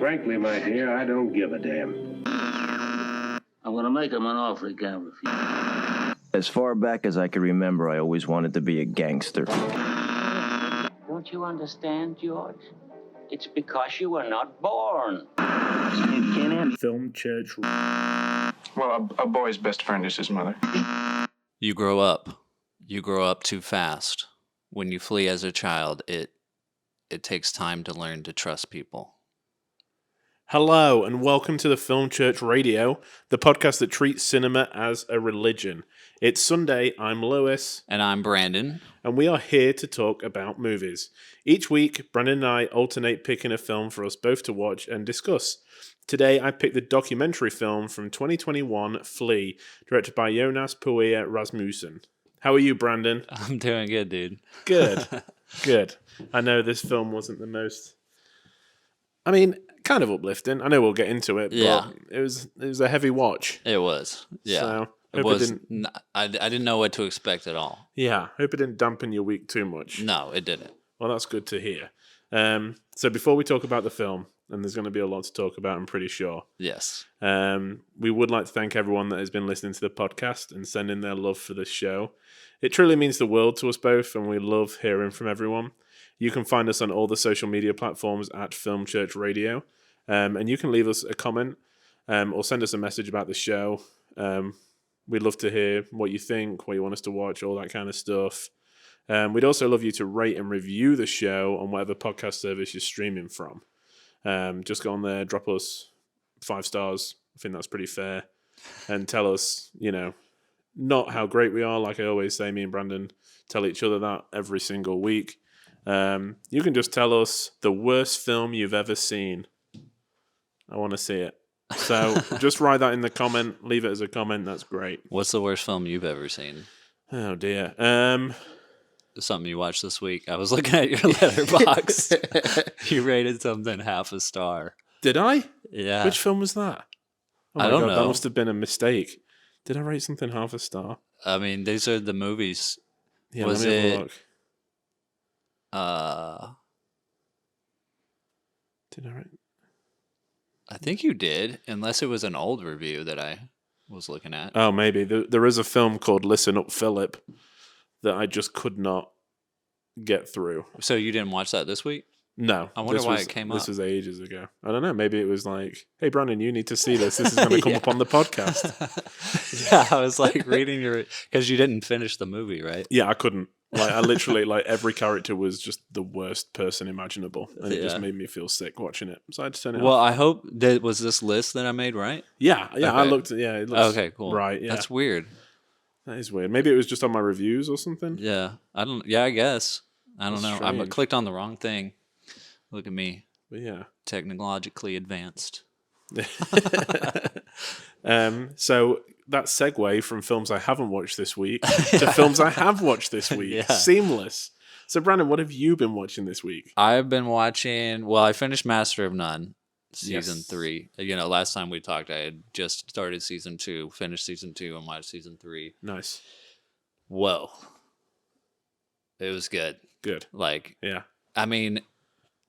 Frankly, my dear, I don't give a damn. I'm gonna make him an offer he can't refuse. As far back as I can remember, I always wanted to be a gangster. Don't you understand, George? It's because you were not born. Film Church. Well, a boy's best friend is his mother. You grow up. You grow up too fast. When you flee as a child, it takes time to learn to trust people. Hello, and welcome to the Film Church Radio, the podcast that treats cinema as a religion. It's Sunday, I'm Lewis. And I'm Brandon. And we are here to talk about movies. Each week, Brandon and I alternate picking a film for us both to watch and discuss. Today, I picked the documentary film from 2021, Flee, directed by Jonas Puia Rasmussen. How are you, Brandon? I'm doing good, dude. Good. Good. I know this film wasn't the most... kind of uplifting. I know we'll get into it, but it was a heavy watch. It was, yeah. So, it was. I didn't know what to expect at all. Yeah, hope it didn't dampen your week too much. No, it didn't. Well, that's good to hear. So before we talk about the film, and there's going to be a lot to talk about, I'm pretty sure. Yes. We would like to thank everyone that has been listening to the podcast and sending their love for this show. It truly means the world to us both, and we love hearing from everyone. You can find us on all the social media platforms at Film Church Radio, and you can leave us a comment or send us a message about the show. We'd love to hear what you think, what you want us to watch, all that kind of stuff. We'd also love you to rate and review the show on whatever podcast service you're streaming from. Just go on there, drop us 5 stars. I think that's pretty fair. And tell us, not how great we are. Like I always say, me and Brandon tell each other that every single week. You can just tell us the worst film you've ever seen. I want to see it. So just write that in the comment. Leave it as a comment. That's great. What's the worst film you've ever seen? Oh, dear. Something you watched this week. I was looking at your letterbox. You rated something half a star. Did I? Yeah. Which film was that? Oh my I don't God, know. That must have been a mistake. Did I rate something half a star? I mean, these are the movies. Yeah, Was let me have a it- look. Did I rate? I think you did, unless it was an old review that I was looking at. Oh, maybe. There is a film called Listen Up, Philip that I just could not get through. So you didn't watch that this week? No. I wonder why it came up. This was ages ago. I don't know. Maybe it was like, hey, Brandon, you need to see this. This is going to come up on the podcast. Yeah, I was like reading your... Because you didn't finish the movie, right? Yeah, I couldn't. I literally, every character was just the worst person imaginable. And it just made me feel sick watching it. So I had to turn it Well, off. I hope that was this list that I made, right? Yeah, I Okay. looked at it looks Okay, cool. right, yeah. That's weird. That is weird. Maybe it was just on my reviews or something. Yeah, I guess. I don't That's know. I strange. clicked on the wrong thing. Look at me, But yeah. technologically advanced. So that segue from films I haven't watched this week to films I have watched this week. Yeah. Seamless. So Brandon, what have you been watching this week? I've been watching... Well, I finished Master of None, season Yes. 3. Last time we talked, I had just started season 2, finished season 2, and watched season 3. Nice. Whoa. It was good. Good. Yeah. I mean,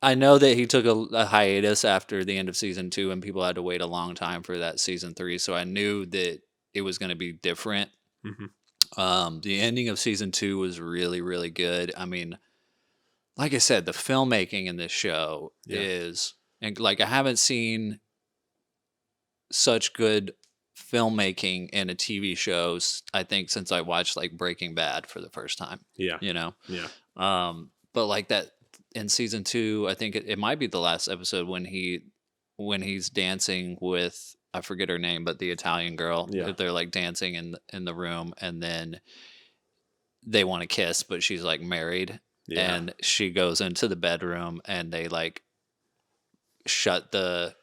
I know that he took a hiatus after the end of season 2 and people had to wait a long time for that season 3. So I knew that it was going to be different. Mm-hmm. The ending of season 2 was really, really good. I mean, like I said, the filmmaking in this show is, and I haven't seen such good filmmaking in a TV show, I think, since I watched Breaking Bad for the first time. Yeah. Yeah. But that in season 2, I think it might be the last episode when he's dancing with, I forget her name, but the Italian girl. Yeah. They're dancing in the room, and then they want to kiss, but she's married, and she goes into the bedroom, and they shut the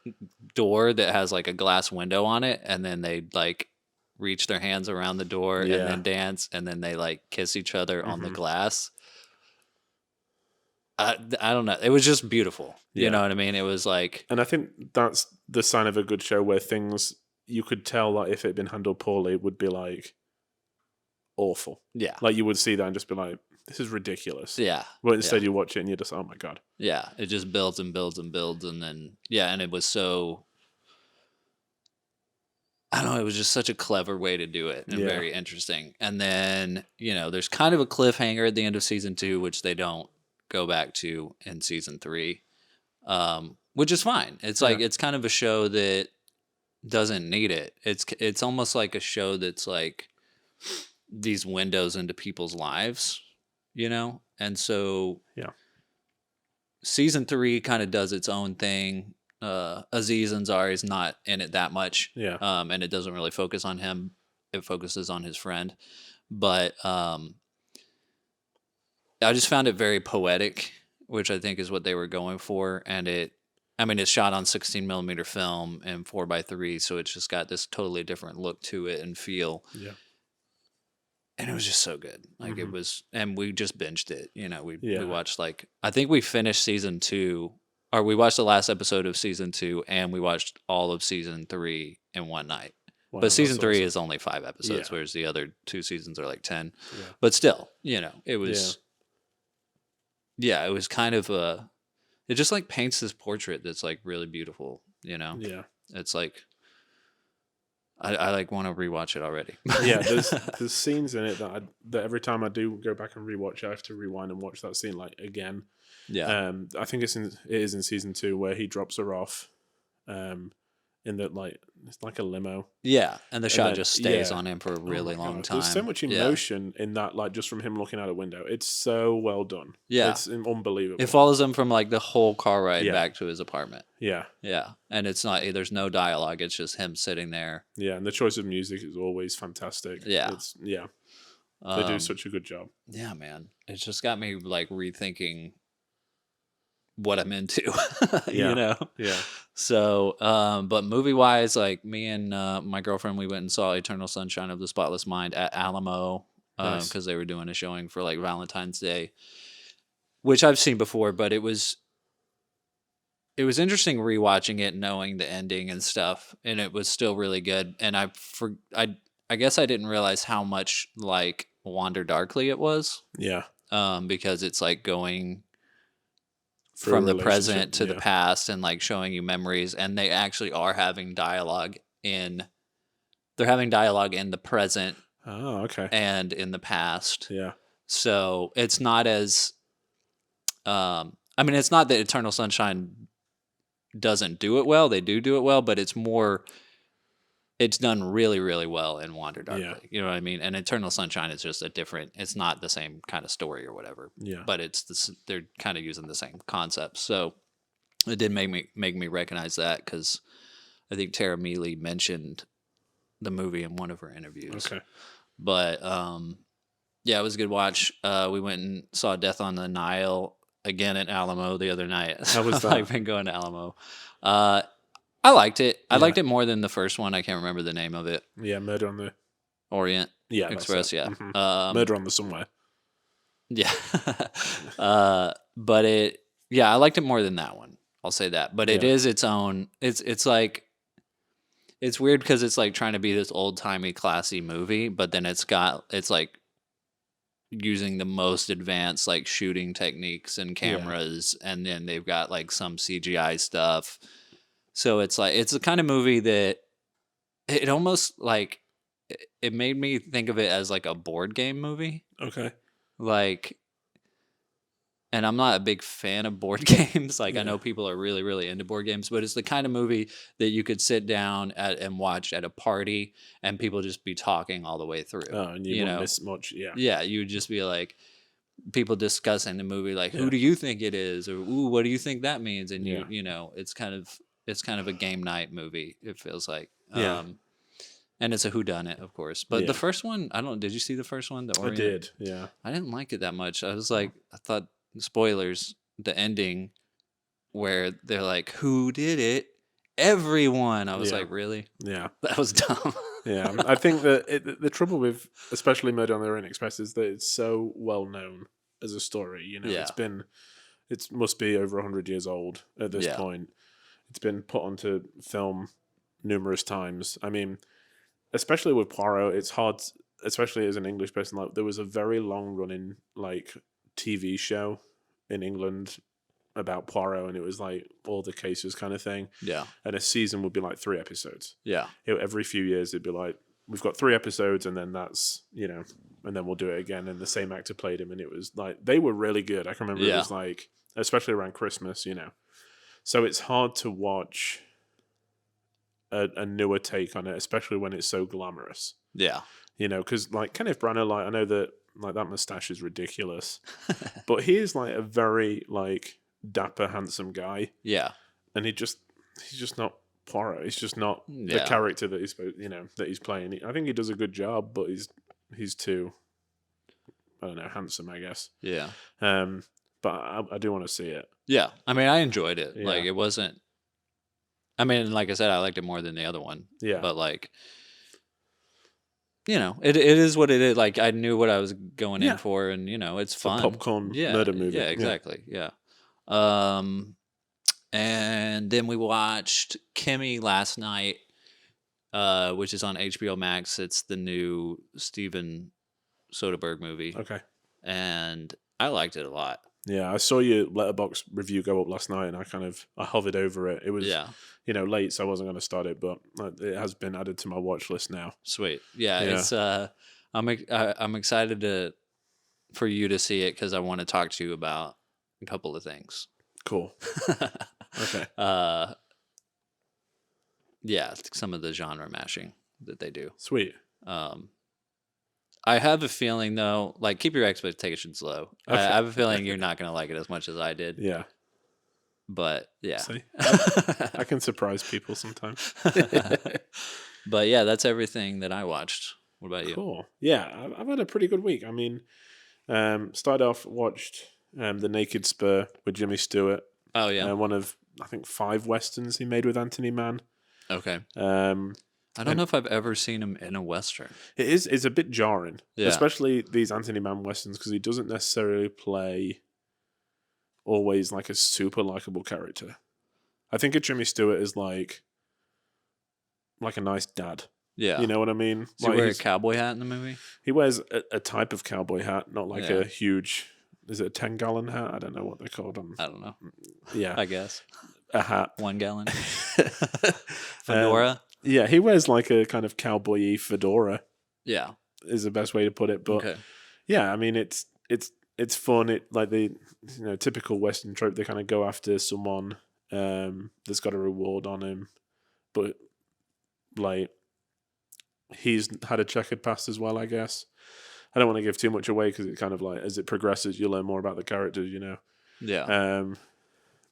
door that has a glass window on it, and then they reach their hands around the door and then dance, and then they kiss each other on the glass. I don't know. It was just beautiful. Yeah. You know what I mean? It was and I think that's the sign of a good show where things you could tell that if it had been handled poorly, it would be awful. Yeah. You would see that and just be like, this is ridiculous. Yeah. But instead yeah. you watch it and you're just, oh my God. Yeah, it just builds and builds and builds, and then and it was so. I don't know. It was just such a clever way to do it, and Yeah. very interesting. And then there's kind of a cliffhanger at the end of season 2, which they don't go back to in season 3, which is fine. It's like it's kind of a show that doesn't need it. It's almost like a show that's like these windows into people's lives, and so season 3 kind of does its own thing. Aziz Ansari is not in it that much, and it doesn't really focus on him. It focuses on his friend, but I just found it very poetic, which I think is what they were going for. And it's shot on 16 millimeter film and 4:3, so it's just got this totally different look to it and feel. Yeah. And it was just so good. Like it was, and we just binged it. We watched I think we finished season 2, or we watched the last episode of season 2, and we watched all of season 3 in one night. Wow, but season that's 3 awesome. is only 5 episodes, whereas the other 2 seasons are like 10. Yeah. But still, it was. Yeah, it was kind of it just like paints this portrait that's like really beautiful. Yeah. It's like. I like want to rewatch it already. Yeah, there's scenes in it that every time I do go back and rewatch, I have to rewind and watch that scene again. Yeah. I think it is in season 2 where he drops her off, in that it's like a limo. Yeah, and the shot then, just stays on him for a Oh really my long God. time. There's so much emotion in that, just from him looking out a window. It's so well done. Yeah. It's unbelievable. It follows him from the whole car ride Yeah. back to his apartment. Yeah. Yeah, and it's not. There's no dialogue. It's just him sitting there. Yeah, and the choice of music is always fantastic. Yeah. They do such a good job. Yeah, man. It's just got me rethinking what I'm into. Yeah. Yeah. So, but movie wise, me and my girlfriend, we went and saw Eternal Sunshine of the Spotless Mind at Alamo because Nice. they were doing a showing for Valentine's Day, which I've seen before, but it was interesting rewatching it, knowing the ending and stuff, and it was still really good. And I guess I didn't realize how much Wander Darkly it was, Yeah. because it's going For a from the relationship, present to the yeah. past and showing you memories, and they actually are having dialogue they're having dialogue in the present Oh, okay. and in the past. Yeah. So it's not as it's not that Eternal Sunshine doesn't do it well. They do it well, but it's done really, really well in Wander Darkly. Yeah. You know what I mean? And Eternal Sunshine is just it's not the same kind of story or whatever. Yeah. But they're kind of using the same concepts. So it did make me recognize that, because I think Tara Mealy mentioned the movie in one of her interviews. Okay. But it was a good watch. We went and saw Death on the Nile again at Alamo the other night. How was that? I've been going to Alamo. I liked it. I liked it more than the first one. I can't remember the name of it. Yeah, Murder on the Orient that's Express. it. Yeah. Mhm. Murder on the Somewhere. Yeah. But I liked it more than that one. I'll say that. But it is its own. It's weird because it's trying to be this old timey classy movie, but then it's using the most advanced shooting techniques and cameras, and then they've got some CGI stuff. So it's the kind of movie that it almost it made me think of it as a board game movie. Okay. And I'm not a big fan of board games. I know people are really, really into board games, but it's the kind of movie that you could sit down and watch at a party, and people just be talking all the way through. Oh, and you wouldn't miss much. Yeah. Yeah, you would just be people discussing the movie, who do you think it is, or ooh, what do you think that means? And it's kind of a game night movie. It feels like. Yeah. And it's a whodunit, of course. But the first one, did you see the first one? The I Orient? did. Yeah. I didn't like it that much. I was I thought, spoilers, the ending where they're who did it? Everyone. I was really? Yeah. That was dumb. Yeah. I think that the trouble with especially Murder on the Orient Express is that it's so well known as a story. It must be over 100 years old at this point. It's been put onto film numerous times. I mean, especially with Poirot, it's hard. especially as an English person, like there was a very long running like TV show in England about Poirot, and it was like all the cases kind of thing. Yeah. And a season would be like 3 episodes. Yeah. Every few years it'd be like, we've got 3 episodes, and then that's, and then we'll do it again. And the same actor played him, and it was like, they were really good. I can remember it was like, especially around Christmas, So it's hard to watch a newer take on it, especially when it's so glamorous. Yeah. Because like Kenneth Branagh, like I know that like that mustache is ridiculous, but he is like a very like dapper, handsome guy. Yeah. And he's just not Poirot. He's just not the character that he's that he's playing. I think he does a good job, but he's too, I don't know, handsome, I guess. Yeah. But I do want to see it. Yeah. I mean, I enjoyed it. Yeah. Like, it wasn't. I mean, like I said, I liked it more than the other one. Yeah. But like, it is what it is. Like, I knew what I was going in for, and it's fun. A popcorn murder movie. Yeah, exactly. Yeah. And then we watched Kimmy last night, which is on HBO Max. It's the new Steven Soderbergh movie. Okay. And I liked it a lot. Yeah, I saw your Letterboxd review go up last night, and I hovered over it. It was late, so I wasn't going to start it, but it has been added to my watch list now. Sweet. Yeah. It's I'm excited for you to see it because I want to talk to you about a couple of things. Cool. Okay. Yeah, some of the genre mashing that they do. Sweet. I have a feeling though, like keep your expectations low. Okay. I have a feeling you're not going to like it as much as I did. Yeah. But yeah. See? I can surprise people sometimes. But yeah, that's everything that I watched. What about you? Cool. Yeah, I've had a pretty good week. I mean, started off, watched The Naked Spur with Jimmy Stewart. Oh, yeah. One of, I think, 5 Westerns he made with Anthony Mann. Okay. I don't know if I've ever seen him in a Western. It's a bit jarring, yeah. Especially these Anthony Mann Westerns, because he doesn't necessarily play always like a super likable character. I think of Jimmy Stewart as like a nice dad. Yeah. You know what I mean? Does he wear a cowboy hat in the movie? He wears a type of cowboy hat, not like a huge... Is it a 10-gallon hat? I don't know what they're called. I don't know. Yeah. I guess. A hat. 1 gallon. Fedora? Yeah, he wears like a kind of cowboy-y fedora. Yeah. Is the best way to put it. But yeah, I mean, it's fun. It like the typical Western trope, they kind of go after someone that's got a reward on him. But like he's had a checkered past as well, I guess. I don't want to give too much away because it kind of like as it progresses, you learn more about the characters, Yeah.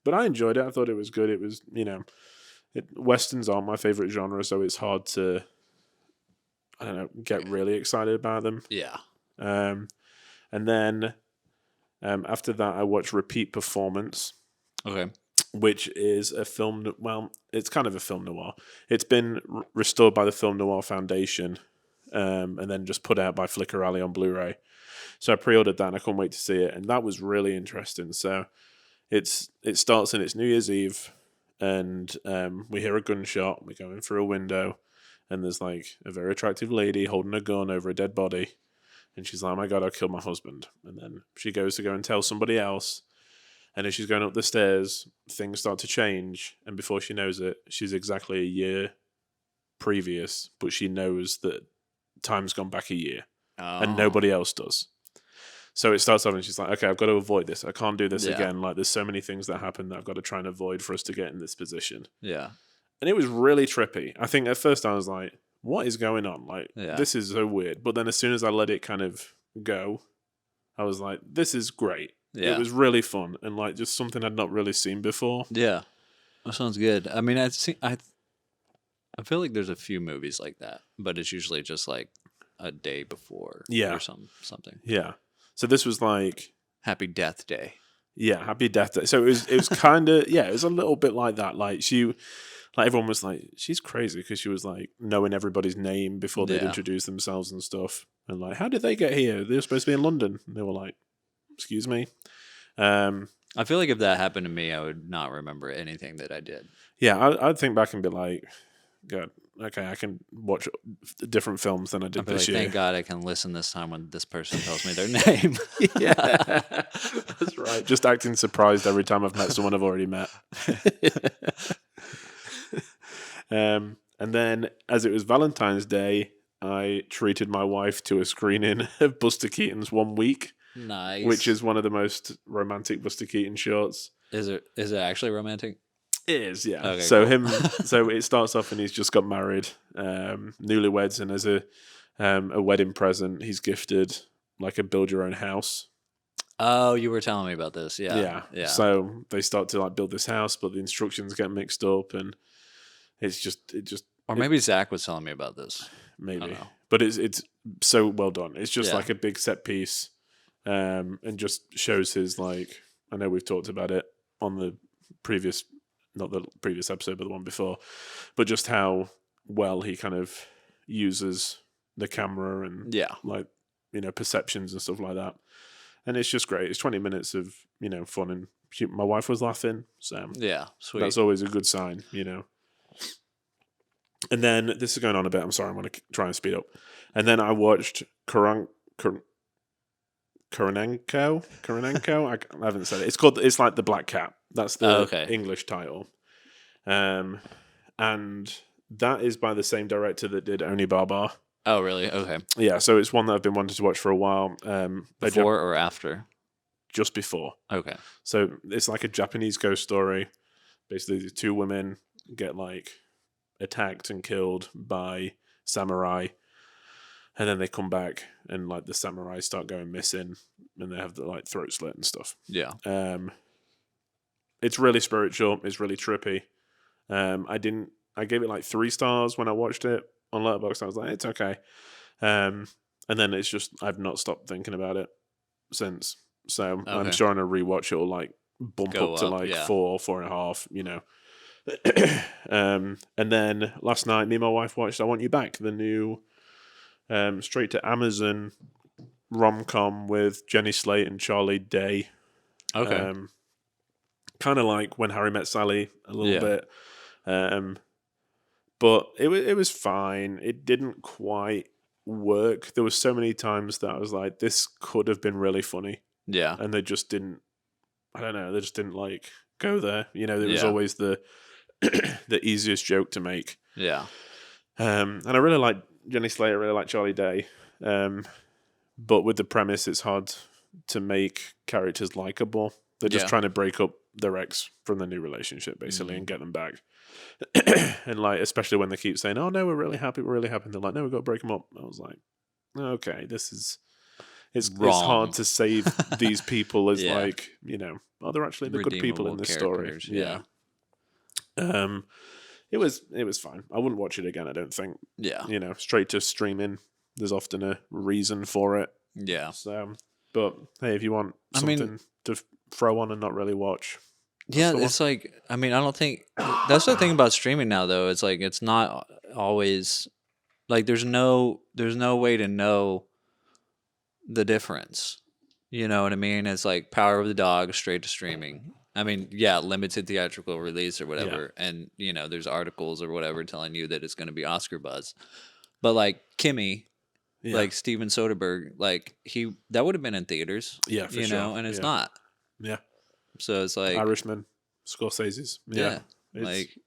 But I enjoyed it. I thought it was good. It was, Westerns aren't my favorite genre, so it's hard to, I don't know, get really excited about them. Yeah. And then after that, I watched Repeat Performance. Okay. Which is a film. Well, it's kind of a film noir. It's been restored by the Film Noir Foundation. And then just put out by Flicker Alley on Blu-ray. So I pre-ordered that and I couldn't wait to see it. And that was really interesting. So it starts and it's New Year's Eve and we hear a gunshot. We're going through a window and there's like a very attractive lady holding a gun over a dead body. And she's like, oh my God, I killed my husband. And then she goes to go and tell somebody else. And as she's going up the stairs, things start to change. And before she knows it, she's exactly a year previous, but she knows that time's gone back a year and nobody else does. So it starts off and she's like, okay, I've got to avoid this. I can't do this again. Like there's so many things that happen that I've got to try and avoid for us to get in this position. Yeah. And it was really trippy. I think at first I was like, what is going on? Like, this is so weird. But then as soon as I let it kind of go, I was like, this is great. Yeah. It was really fun and like just something I'd not really seen before. Yeah. That sounds good. I mean, I feel like there's a few movies like that, but it's usually just like a day before or something. Yeah. So this was like Happy Death Day. Yeah, Happy Death Day. So it was kind of it was a little bit like that. Like everyone was like, she's crazy because she was like knowing everybody's name before they'd introduce themselves and stuff. And like, how did they get here? They were supposed to be in London. And they were like, excuse me. I feel like if that happened to me, I would not remember anything that I did. Yeah, I'd think back and be like, God, okay, I can watch different films than I did I'll be this like, year. thank God I can listen this time when this person tells me their name. Yeah, that's right. Just acting surprised every time I've met someone I've already met. And then, as it was Valentine's Day, I treated my wife to a screening of Buster Keaton's 1 Week, Nice. which is one of the most romantic Buster Keaton shorts. Is it actually romantic? It is, yeah. Okay, So cool. so it starts off and he's just got married, newlyweds, and as a wedding present, he's gifted like a build your own house. Oh, you were telling me about this. Yeah. Yeah. So they start to like build this house, but the instructions get mixed up, and it just Or maybe Zach was telling me about this. maybe, know. but it's so well done. It's just Yeah. like a big set piece, and just shows his like. I know we've talked about it on the previous, not the previous episode, but the one before, but just how well he kind of uses the camera and Yeah. like perceptions and stuff like that. And it's just great. It's 20 minutes of fun, and my wife was laughing, so Yeah. Sweet. that's always a good sign. And then this is going on a bit. I'm sorry. I'm going to try and speed up. And then I watched Koronenko. I haven't said it. It's like The Black Cat. That's the English title. And that is by the same director that did Oni Barbar. Oh, really? Okay. Yeah, so it's one that I've been wanting to watch for a while. Before or after? Just before. Okay. So it's like a Japanese ghost story. Basically, the two women get like attacked and killed by samurai, and then they come back and like the samurai start going missing, and they have the like throat slit and stuff. Yeah. It's really spiritual. It's really trippy. I gave it like 3 stars when I watched it on Letterboxd. I was like, it's okay. And then it's just I've not stopped thinking about it since. So I'm sure on a rewatch it'll like bump Go up to up, like yeah. 4.5. And then last night, me and my wife watched I Want You Back, the new straight to Amazon rom-com with Jenny Slate and Charlie Day. Okay. Kind of like When Harry Met Sally a little Yeah. bit. But it was fine. It didn't quite work. There was so many times that I was like, this could have been really funny. Yeah. And they just didn't, I don't know, they just didn't like go there. There was Yeah. always the the easiest joke to make. Yeah. And I really like Jenny Slate, I really like Charlie Day. But with the premise, it's hard to make characters likable. They're just Yeah. trying to break up their ex from the new relationship, basically, and get them back. And like, especially when they keep saying, "Oh no, we're really happy," and they're like, "No, we've got to break them up." I was like, "Okay, this is it's Wrong. hard to save these people as Yeah. like they're actually the good people in Redeemable this story." characters, Yeah. It was fine. I wouldn't watch it again. I don't think. Yeah. Straight to streaming. There's often a reason for it. Yeah. So, but hey, if you want I mean- something to throw on and not really watch, Yeah, the one. it's like I don't think that's the thing about streaming now though. It's like it's not always like there's no way to know the difference. You know what I mean? It's like Power of the Dog straight to streaming. I mean, yeah, limited theatrical release or whatever, and there's articles or whatever telling you that it's going to be Oscar buzz. But like Kimmy, Yeah. like Steven Soderbergh, like that would have been in theaters. Yeah, for you sure. know, and it's Yeah. not. Yeah. So it's like Irishman, Scorsese's. yeah, It's- like.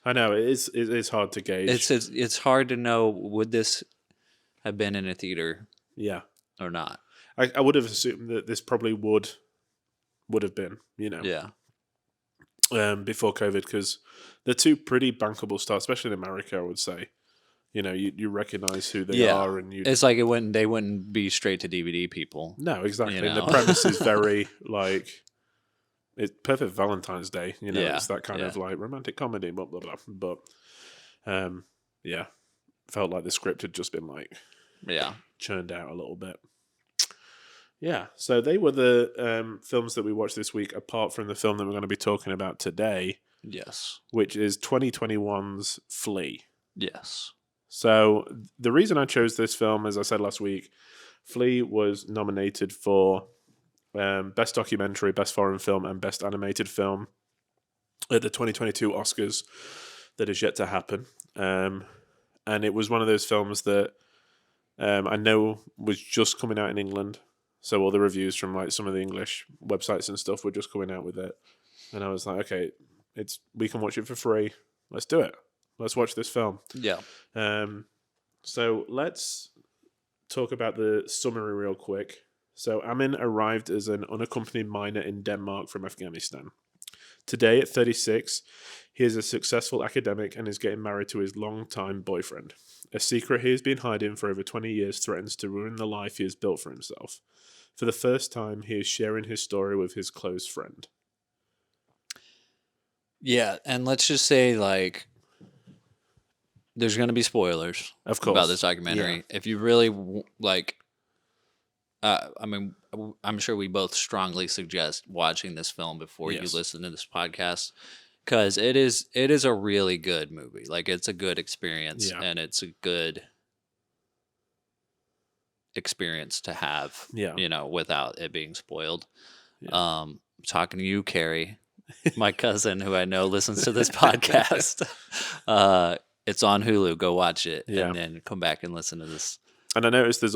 I know it is hard to gauge. It's hard to know would this have been in a theater yeah. or not. I would have assumed that this probably would have been, Yeah. before COVID, because they're two pretty bankable stars, especially in America, I would say. You recognize who they Yeah. are, and you. It's like they wouldn't be straight to DVD people. No, exactly. You And the know? premise is very like it's perfect Valentine's Day. Yeah, It's that kind of like romantic comedy, blah blah blah. But yeah, felt like the script had just been like Yeah. churned out a little bit. Yeah, so they were the films that we watched this week, apart from the film that we're going to be talking about today, Yes. which is 2021's Flea. Yes. So the reason I chose this film, as I said last week, Flea was nominated for Best Documentary, Best Foreign Film, and Best Animated Film at the 2022 Oscars that is yet to happen. and it was one of those films that I know was just coming out in England. So all the reviews from like some of the English websites and stuff were just coming out with it, and I was like, okay, we can watch it for free. Let's do it. Let's watch this film. Yeah. So let's talk about the summary real quick. So Amin arrived as an unaccompanied minor in Denmark from Afghanistan. Today, at 36, he is a successful academic and is getting married to his longtime boyfriend. A secret he has been hiding for over 20 years threatens to ruin the life he has built for himself. For the first time, he is sharing his story with his close friend. Yeah, and let's just say, like, there's going to be spoilers Of course. about this documentary. Yeah. If you really, like, I mean, I'm sure we both strongly suggest watching this film before Yes. you listen to this podcast, because it is a really good movie. Like, it's a good experience, Yeah. and it's a good experience to have, Yeah. you know, without it being spoiled. Yeah. Talking to you, Carrie, my cousin, who I know listens to this podcast. It's on Hulu. Go watch it, Yeah. and then come back and listen to this. And I noticed there's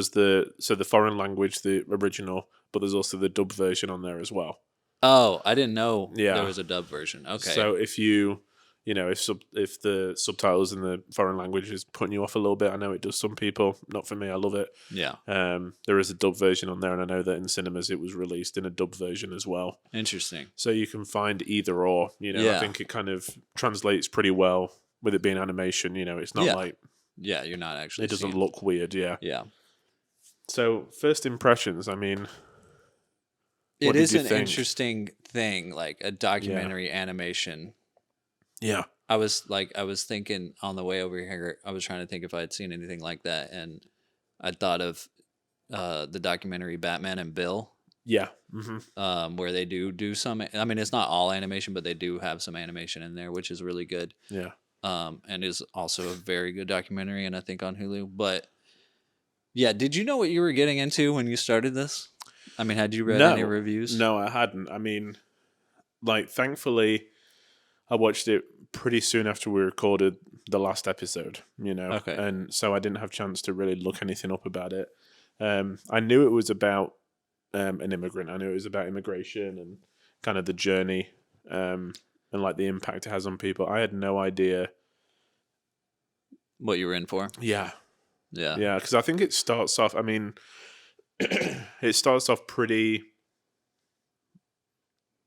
the foreign language, the original, but there's also the dub version on there as well. Oh, I didn't know Yeah. there was a dub version. Okay. So if if the subtitles in the foreign language is putting you off a little bit, I know it does some people. Not for me. I love it. yeah, There is a dub version on there, and I know that in cinemas it was released in a dub version as well. interesting. So you can find either or. Yeah. I think it kind of translates pretty well with it being animation. It's not Yeah. like Yeah, you're not actually. it doesn't seeing- look weird. Yeah. Yeah, So first impressions. I mean, it What did is you an think? interesting thing, like a documentary animation. yeah, I was thinking on the way over here. I was trying to think if I had seen anything like that, and I thought of the documentary Batman and Bill. yeah, hmm Where they do some. I mean, it's not all animation, but they do have some animation in there, which is really good. yeah. And is also a very good documentary, and I think on Hulu. But yeah, did you know what you were getting into when you started this? I mean, had you read any reviews? No, I hadn't. I mean, like, thankfully, I watched it pretty soon after we recorded the last episode, Okay. and so I didn't have a chance to really look anything up about it. I knew it was about an immigrant. I knew it was about immigration and kind of the journey and like the impact it has on people. I had no idea. What you were in for? Yeah, Yeah. yeah, because I think it starts off. I mean, it starts off pretty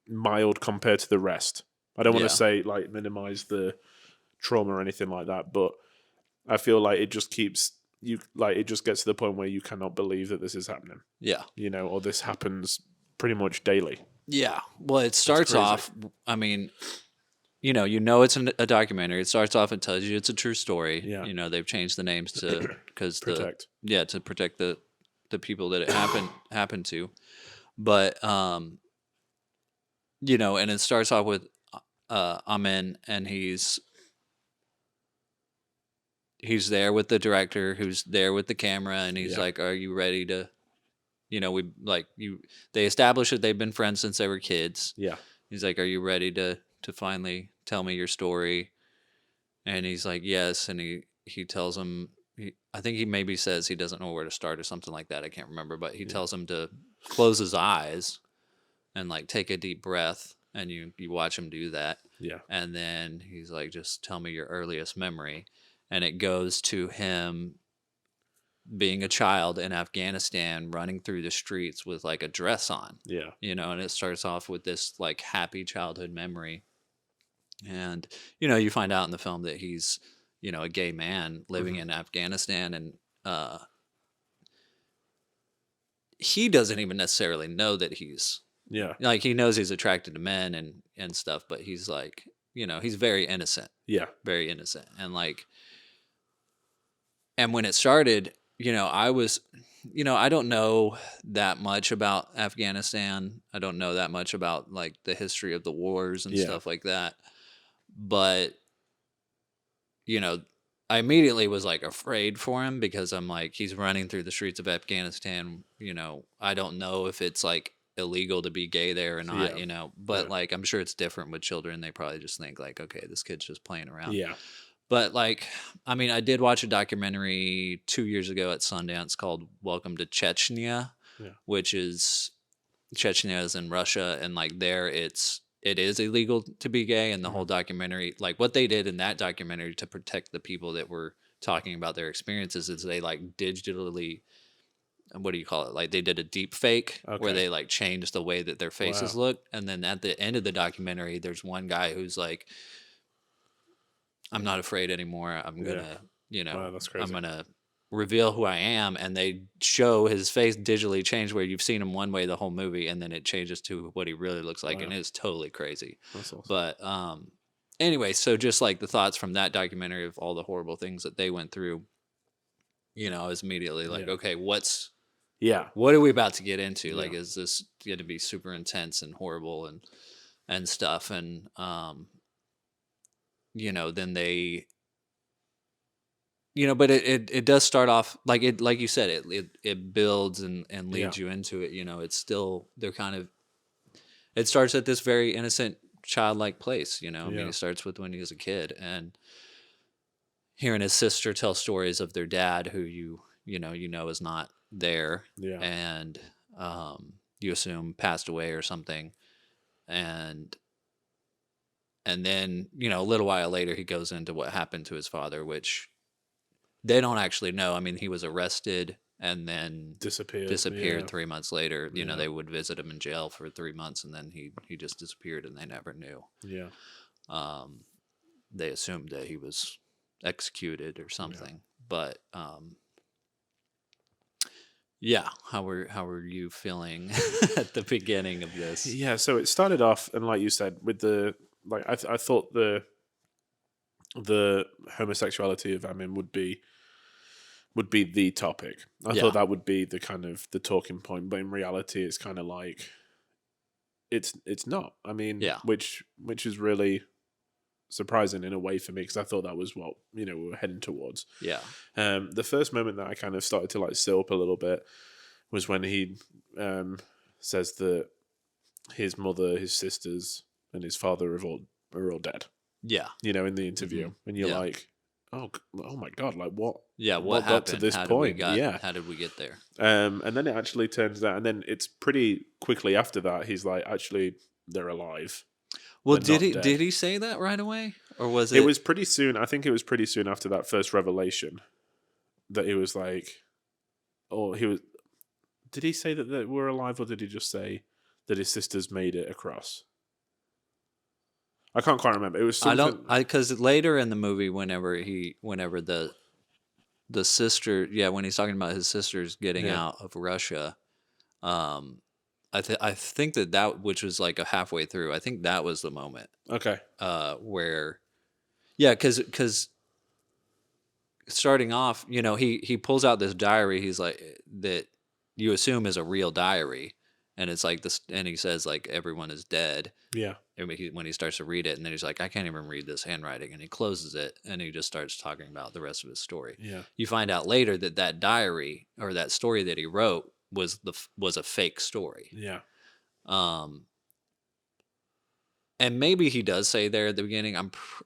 mild compared to the rest. I don't want Yeah. to say like minimize the trauma or anything like that, but I feel like it just keeps you like it just gets to the point where you cannot believe that this is happening, Yeah. or this happens pretty much daily. Yeah. Well, it starts crazy. off. I mean, it's a documentary. It starts off and tells you it's a true story. Yeah. They've changed the names to because Protect. to protect the people that it happened to. But and it starts off with Amin, and he's there with the director, who's there with the camera, and he's Yeah. like, "Are you ready to?" They establish that they've been friends since they were kids. Yeah, He's like, "Are you ready to finally tell me your story?" And he's like, "Yes." And he tells him, I think he maybe says he doesn't know where to start or something like that. I can't remember, but he tells him to close his eyes and like take a deep breath, and you watch him do that. yeah, And then he's like, "Just tell me your earliest memory." And it goes to him being a child in Afghanistan, running through the streets with like a dress on, yeah, and it starts off with this like happy childhood memory. And, you find out in the film that he's, a gay man living in Afghanistan, and he doesn't even necessarily know that he's yeah, like, he knows he's attracted to men and stuff, but he's like, he's very innocent. yeah, Very innocent. And like, and when it started, I was, I don't know that much about Afghanistan. I don't know that much about like the history of the wars and Yeah. stuff like that. But, I immediately was like afraid for him, because I'm like, he's running through the streets of Afghanistan. I don't know if it's like illegal to be gay there or not, Yeah. but Yeah. like, I'm sure it's different with children. They probably just think like, okay, this kid's just playing around. yeah, But like, I mean, I did watch a documentary 2 years ago at Sundance called "Welcome to Chechnya," Yeah. which is Chechnya is in Russia, and like there, it is illegal to be gay, and the whole documentary, like what they did in that documentary to protect the people that were talking about their experiences, is they like digitally, what do you call it? Like they did a deep fake where Okay. they like changed the way that their faces Wow. looked, and then at the end of the documentary, there's one guy who's like, I'm not afraid anymore. I'm gonna, Wow, that's I'm crazy. gonna reveal who I am. And they show his face digitally change where you've seen him one way the whole movie, and then it changes to what he really looks like, and Wow. it's totally crazy. That's awesome. But anyway, so just like the thoughts from that documentary of all the horrible things that they went through, I was immediately like, Yeah. okay, what are we about to get into? Like, Yeah. is this going to be super intense and horrible and stuff? And then they, but it does start off like you said, it builds and leads you into it. It's still, they're kind of, it starts at this very innocent childlike place. I mean, it starts with when he was a kid, and hearing his sister tell stories of their dad, who you know is not there, Yeah. and you assume passed away or something, and then a little while later he goes into what happened to his father, which they don't actually know. I mean, he was arrested and then Disappeared. 3 months later. Yeah. They would visit him in jail for 3 months, and then he just disappeared, and they never knew. Yeah. They assumed that he was executed or something. But how were you feeling at the beginning of this? Yeah, so it started off, and like you said, with the I thought the homosexuality of Amin would be the topic. I thought that would be the kind of the talking point, but in reality, it's kind of like it's not. I mean, which is really surprising in a way for me, because I thought that was what we were heading towards. Yeah. The first moment that I kind of started to like sit up a little bit was when he says that his mother, his sisters, and his father are all dead. Yeah. In the interview, and you're Yeah. like, oh my god, like what? Yeah, what happened? got to this How point? Did we how did we get there? And then it actually turns out, and then it's pretty quickly after that, he's like, actually, they're alive. Well, They're did not he dead. say that right away, or was it? It was pretty soon. I think it was pretty soon after that first revelation that he was like, did he say that they were alive, or did he just say that his sisters made it across? I can't quite remember. It was something. Because later in the movie, whenever the sister, when he's talking about his sisters getting out of Russia, I think that which was like a halfway through. I think that was the moment. Okay. Where, because starting off, he pulls out this diary. He's like, that you assume is a real diary, and it's like this, and he says like everyone is dead. Yeah. And when he starts to read it, and then he's like, I can't even read this handwriting, and he closes it, and he just starts talking about the rest of his story. Yeah. You find out later that diary, or that story that he wrote, was a fake story. Yeah. And maybe he does say there at the beginning.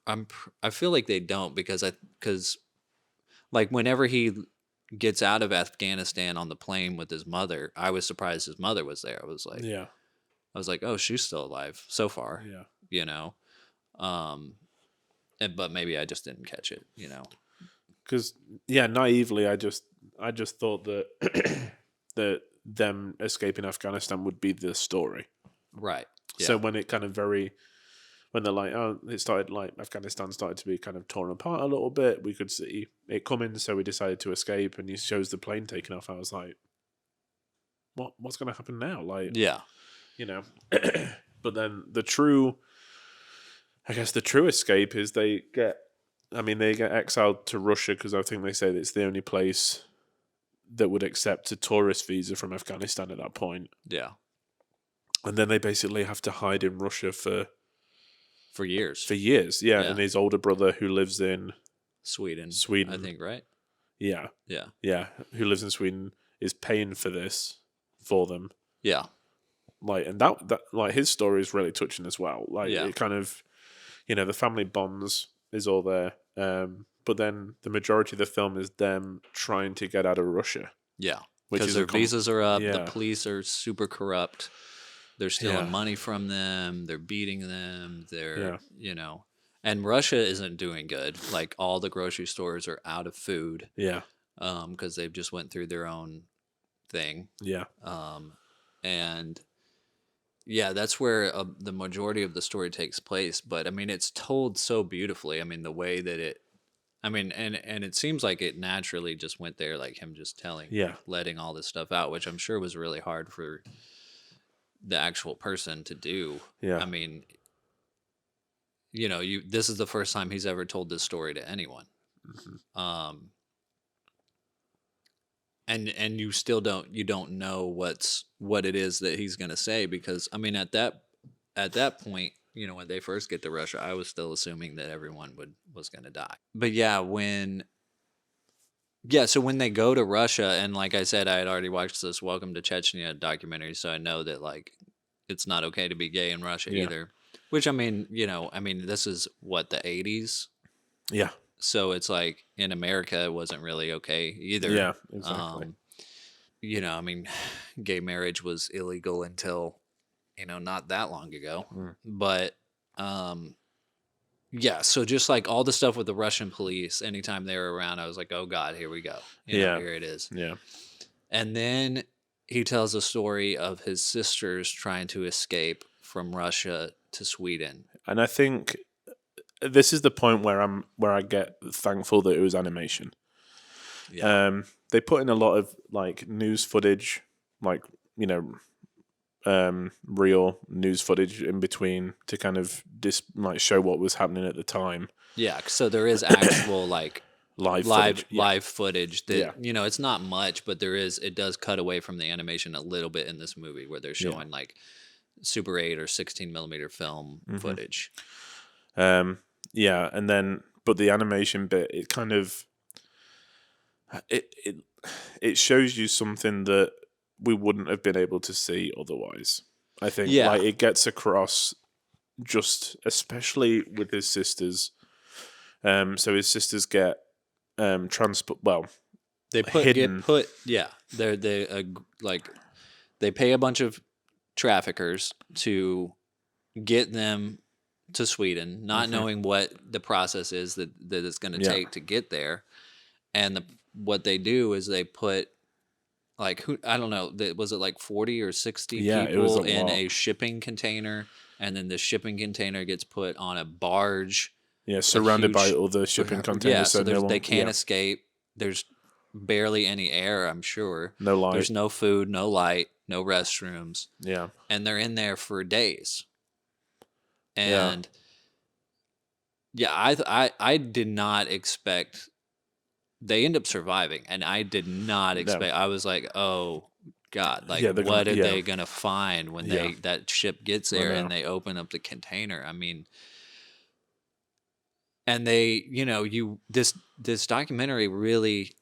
I feel like they don't, because like whenever he gets out of Afghanistan on the plane with his mother, I was surprised his mother was there. I was like, oh, she's still alive so far. Yeah. But maybe I just didn't catch it. Because naively, I just thought that that them escaping Afghanistan would be the story. Right. Yeah. So when it kind of when they're like, oh, it started like Afghanistan started to be kind of torn apart a little bit, we could see it coming, so we decided to escape, and he shows the plane taking off. I was like, what's going to happen now? Like, yeah. But then the true escape is they get exiled to Russia, because I think they say that it's the only place that would accept a tourist visa from Afghanistan at that point. Yeah. And then they basically have to hide in Russia for years. Yeah. And his older brother, who lives in Sweden, I think, right? Yeah. Yeah. Yeah. Who lives in Sweden, is paying for this for them. Yeah. Like, and that like his story is really touching as well. Like, it kind of, the family bonds is all there. But then the majority of the film is them trying to get out of Russia. Yeah, Which because is their a com- visas are up. The Yeah. police are super corrupt. They're stealing Yeah. money from them. They're beating them. They're Yeah. and Russia isn't doing good. Like all the grocery stores are out of food Yeah. because they've just went through their own thing. Yeah. And yeah, that's where the majority of the story takes place. But I mean, it's told so beautifully. I mean, the way that and it seems like it naturally just went there, like him just letting all this stuff out, which I'm sure was really hard for the actual person to do. Yeah. I mean, this is the first time he's ever told this story to anyone. Mm-hmm. And you still don't know what it is that he's going to say, because I mean, at that point, when they first get to Russia, I was still assuming that everyone was going to die. But so when they go to Russia, and like I said, I had already watched this Welcome to Chechnya documentary, so I know that like it's not okay to be gay in Russia either. Which I mean, this is what, the 80s? Yeah. So it's like in America it wasn't really okay either. Yeah, exactly. I mean, gay marriage was illegal until not that long ago. But so just like all the stuff with the Russian police, anytime they were around, I was like, oh God, here we go. Here it is. Yeah. And then he tells a story of his sisters trying to escape from Russia to Sweden. And I think this is the point where I get thankful that it was animation. Yeah. They put in a lot of like news footage, like real news footage in between to kind of show what was happening at the time. Yeah, so there is actual like live footage that it's not much, but it does cut away from the animation a little bit in this movie, where they're showing like Super 8 or 16 millimeter film footage. And then but the animation bit, it kind of it shows you something that we wouldn't have been able to see otherwise. I think like it gets across, just especially with his sisters. So his sisters get transport. Well, they they pay a bunch of traffickers to get them to Sweden, not knowing what the process is that it's going to take to get there. And what they do is they put I don't know, was it like 40 or 60 people in a shipping container, and then the shipping container gets put on a barge. Yeah, surrounded by other shipping containers. Yeah, so they can't escape. There's barely any air, I'm sure. No light. There's no food, no light, no restrooms. Yeah. And they're in there for days. And I did not expect. They end up surviving, and I did not expect. I was like, "Oh God! Like, what are they gonna find when that ship gets there and they open up the container?" I mean, and they, this documentary really.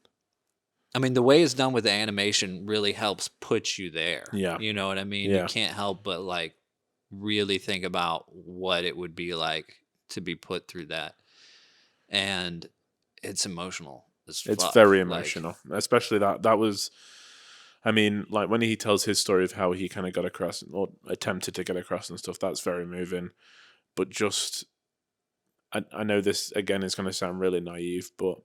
I mean, the way it's done with the animation really helps put you there. Yeah, you know what I mean. You can't help but like really think about what it would be like to be put through that, and it's emotional. It's very emotional, especially that was, I mean, like when he tells his story of how he kind of got across or attempted to get across and stuff, that's very moving. But just, I know this again is going to sound really naive, but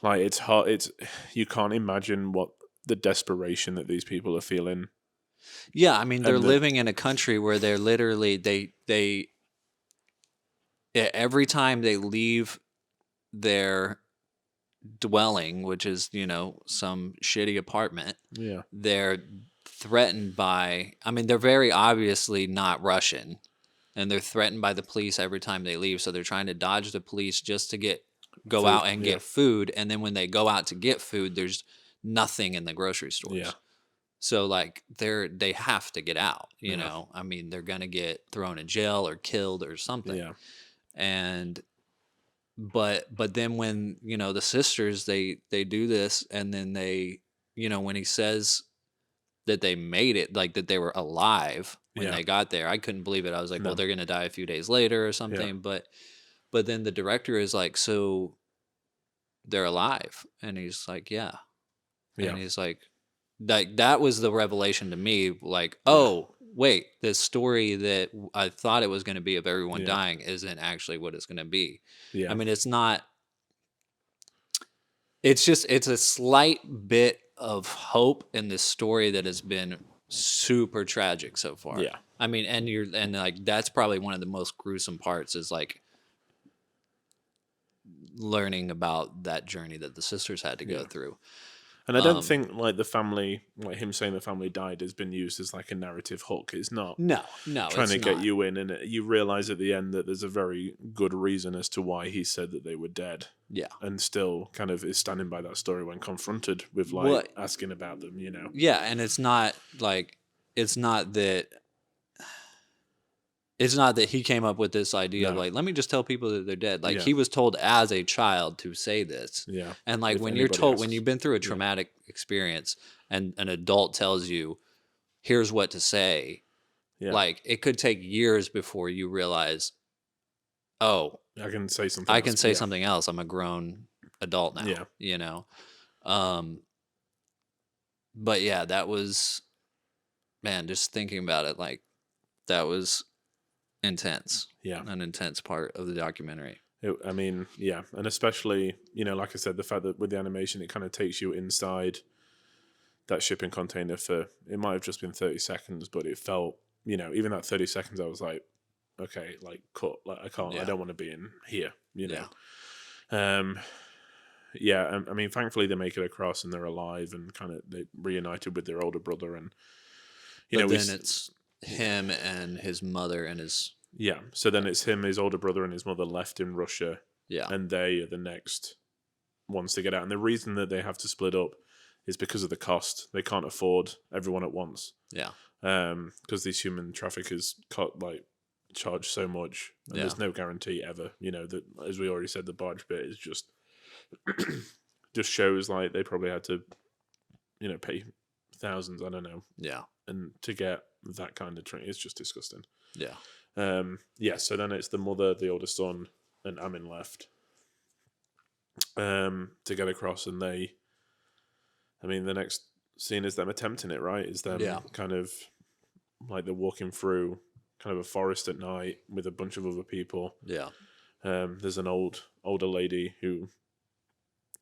like it's hard. You can't imagine what the desperation that these people are feeling. Yeah, I mean, they're living in a country where they're literally they every time they leave their dwelling, which is some shitty apartment, they're threatened by, I mean, they're very obviously not Russian, and they're threatened by the police every time they leave, so they're trying to dodge the police just to go out and get food, and then when they go out to get food, there's nothing in the grocery stores. So like they have to get out, you know. I mean, they're gonna get thrown in jail or killed or something. And But then when the sisters they do this, and then they when he says that they made it, like that they were alive when they got there, I couldn't believe it. I was like, well, they're gonna die a few days later or something. But But then the director is like, so they're alive, and he's like, yeah. Yeah. And he's like that was the revelation to me, like, oh wait, this story that I thought it was going to be of everyone dying isn't actually what it's going to be. Yeah. I mean, it's not. It's a slight bit of hope in this story that has been super tragic so far. Yeah. I mean, and like that's probably one of the most gruesome parts is like learning about that journey that the sisters had to go through. And I don't think like the family, like him saying the family died, has been used as like a narrative hook. It's not. No, trying to get you in, and you realize at the end that there's a very good reason as to why he said that they were dead. Yeah, and still kind of is standing by that story when confronted with like asking about them. You know. Yeah, and it's not that. It's not that he came up with this idea of like, let me just tell people that they're dead. Like he was told as a child to say this. Yeah. And like when you're told, when you've been through a traumatic experience and an adult tells you, here's what to say, like it could take years before you realize, oh, I can say something. I can say something else. I'm a grown adult now. Yeah. You know? But yeah, that was, man, just thinking about it, like that was intense. Yeah. An intense part of the documentary. I mean, yeah. And especially, you know, like I said, the fact that with the animation, it kind of takes you inside that shipping container for, it might have just been 30 seconds, but it felt, you know, even that 30 seconds, I was like, okay, like cut, like I can't, I don't want to be in here, you know? I mean, thankfully they make it across and they're alive and kind of they reunited with their older brother, and you know, then it's him and his mother and his so then it's him, his older brother, and his mother left in Russia, and they are the next ones to get out. And the reason that they have to split up is because of the cost. They can't afford everyone at once, because these human traffickers charge so much, and there's no guarantee ever, you know, that, as we already said, the barge bit is just just shows like they probably had to, you know, pay thousands, I don't know, and to get that kind of training, it's just disgusting. So then it's the mother, the older son, and Amin left to get across, and they, I mean, the next scene is them attempting it, right? Is them kind of like they're walking through kind of a forest at night with a bunch of other people. There's an older lady who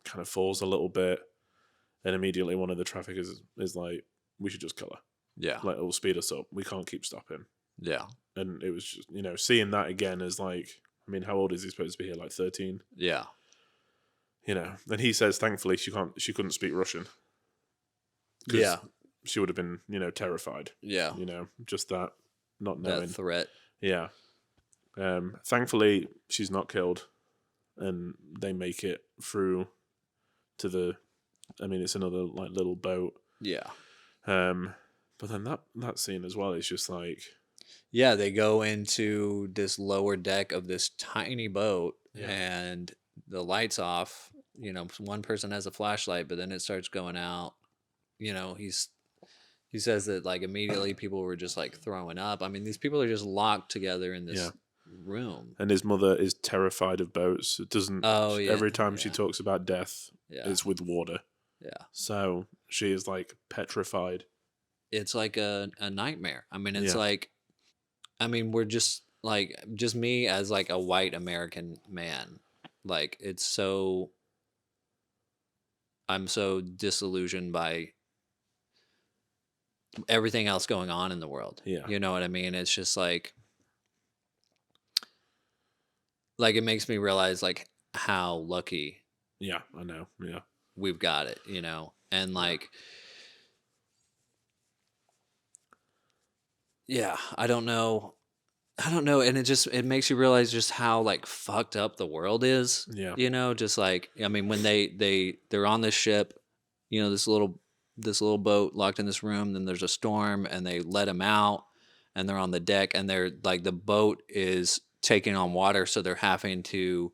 kind of falls a little bit, and immediately one of the traffickers is like, we should just kill her. Like, it'll speed us up. We can't keep stopping. And it was just, you know, seeing that again is like, I mean, how old is he supposed to be here? Like 13? You know, and he says, thankfully, she couldn't speak Russian. She would have been, you know, terrified. You know, just that, not knowing. That threat. Thankfully, she's not killed, and they make it through to the, I mean, it's another like little boat. But then that scene as well is just like, they go into this lower deck of this tiny boat, and the light's off. You know, one person has a flashlight, but then it starts going out. You know, he says that like immediately people were just like throwing up. I mean, these people are just locked together in this room. And his mother is terrified of boats. It doesn't. Every time she talks about death, it's with water. So she is like petrified. It's like a nightmare. I mean, it's like, I mean, we're just like, just me as like a white American man. Like, it's so, I'm so disillusioned by everything else going on in the world. You know what I mean? It's just like it makes me realize like how lucky. I know. We've got it, you know? And like, I don't know. And it makes you realize just how like fucked up the world is. You know, just like, I mean, when they're on this ship, you know, this little boat locked in this room, then there's a storm and they let them out and they're on the deck and they're like, the boat is taking on water. So they're having to,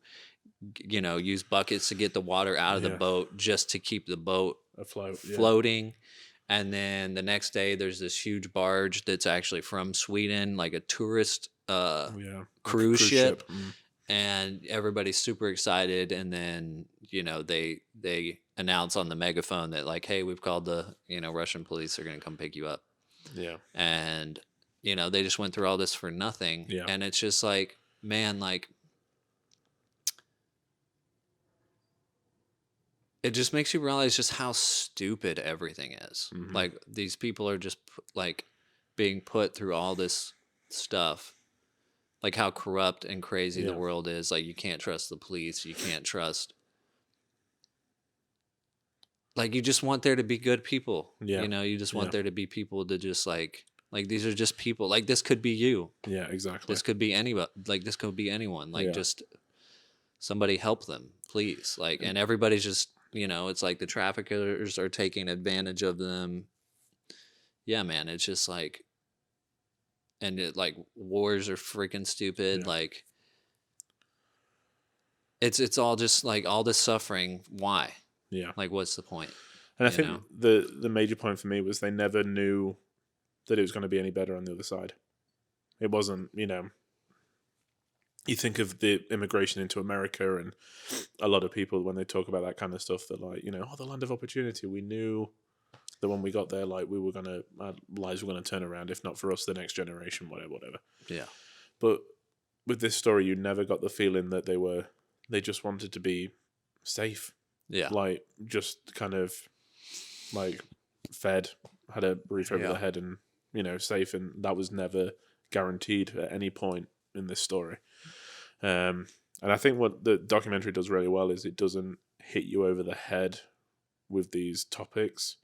you know, use buckets to get the water out of the boat just to keep the boat afloat, floating. And then the next day there's this huge barge that's actually from Sweden, like a tourist cruise ship. and everybody's super excited, and then they announce on the megaphone that like, hey, we've called the Russian police, are going to come pick you up. Yeah. And they just went through all this for nothing. Yeah. And it's just like, man, like, it just makes you realize just how stupid everything is. Mhm. Like, these people are just like being put through all this stuff, like how corrupt and crazy the Yeah. world is. Like, you can't trust the police, you can't trust, like, you just want there to be good people. Yeah. You just want Yeah. there to be people to just like these are just people. Like, this could be you. Yeah, exactly. This could be anybody. Like, this could be anyone. Like, Yeah. just somebody help them, please. Like, and everybody's just, it's like the traffickers are taking advantage of them. Yeah, man. It's just like, and like, wars are freaking stupid. Yeah. Like, it's all just like all this suffering. Why? Yeah. Like, what's the point? And I you think know? the major point for me was they never knew that it was going to be any better on the other side. It wasn't, you think of the immigration into America, and a lot of people, when they talk about that kind of stuff, they're like, the land of opportunity. We knew that when we got there, like, our lives were going to turn around, if not for us, the next generation, whatever. Yeah. But with this story, you never got the feeling that they just wanted to be safe. Yeah. Like, just kind of like fed, had a roof over Yeah. the head, and safe, and that was never guaranteed at any point in this story. And I think what the documentary does really well is it doesn't hit you over the head with these topics.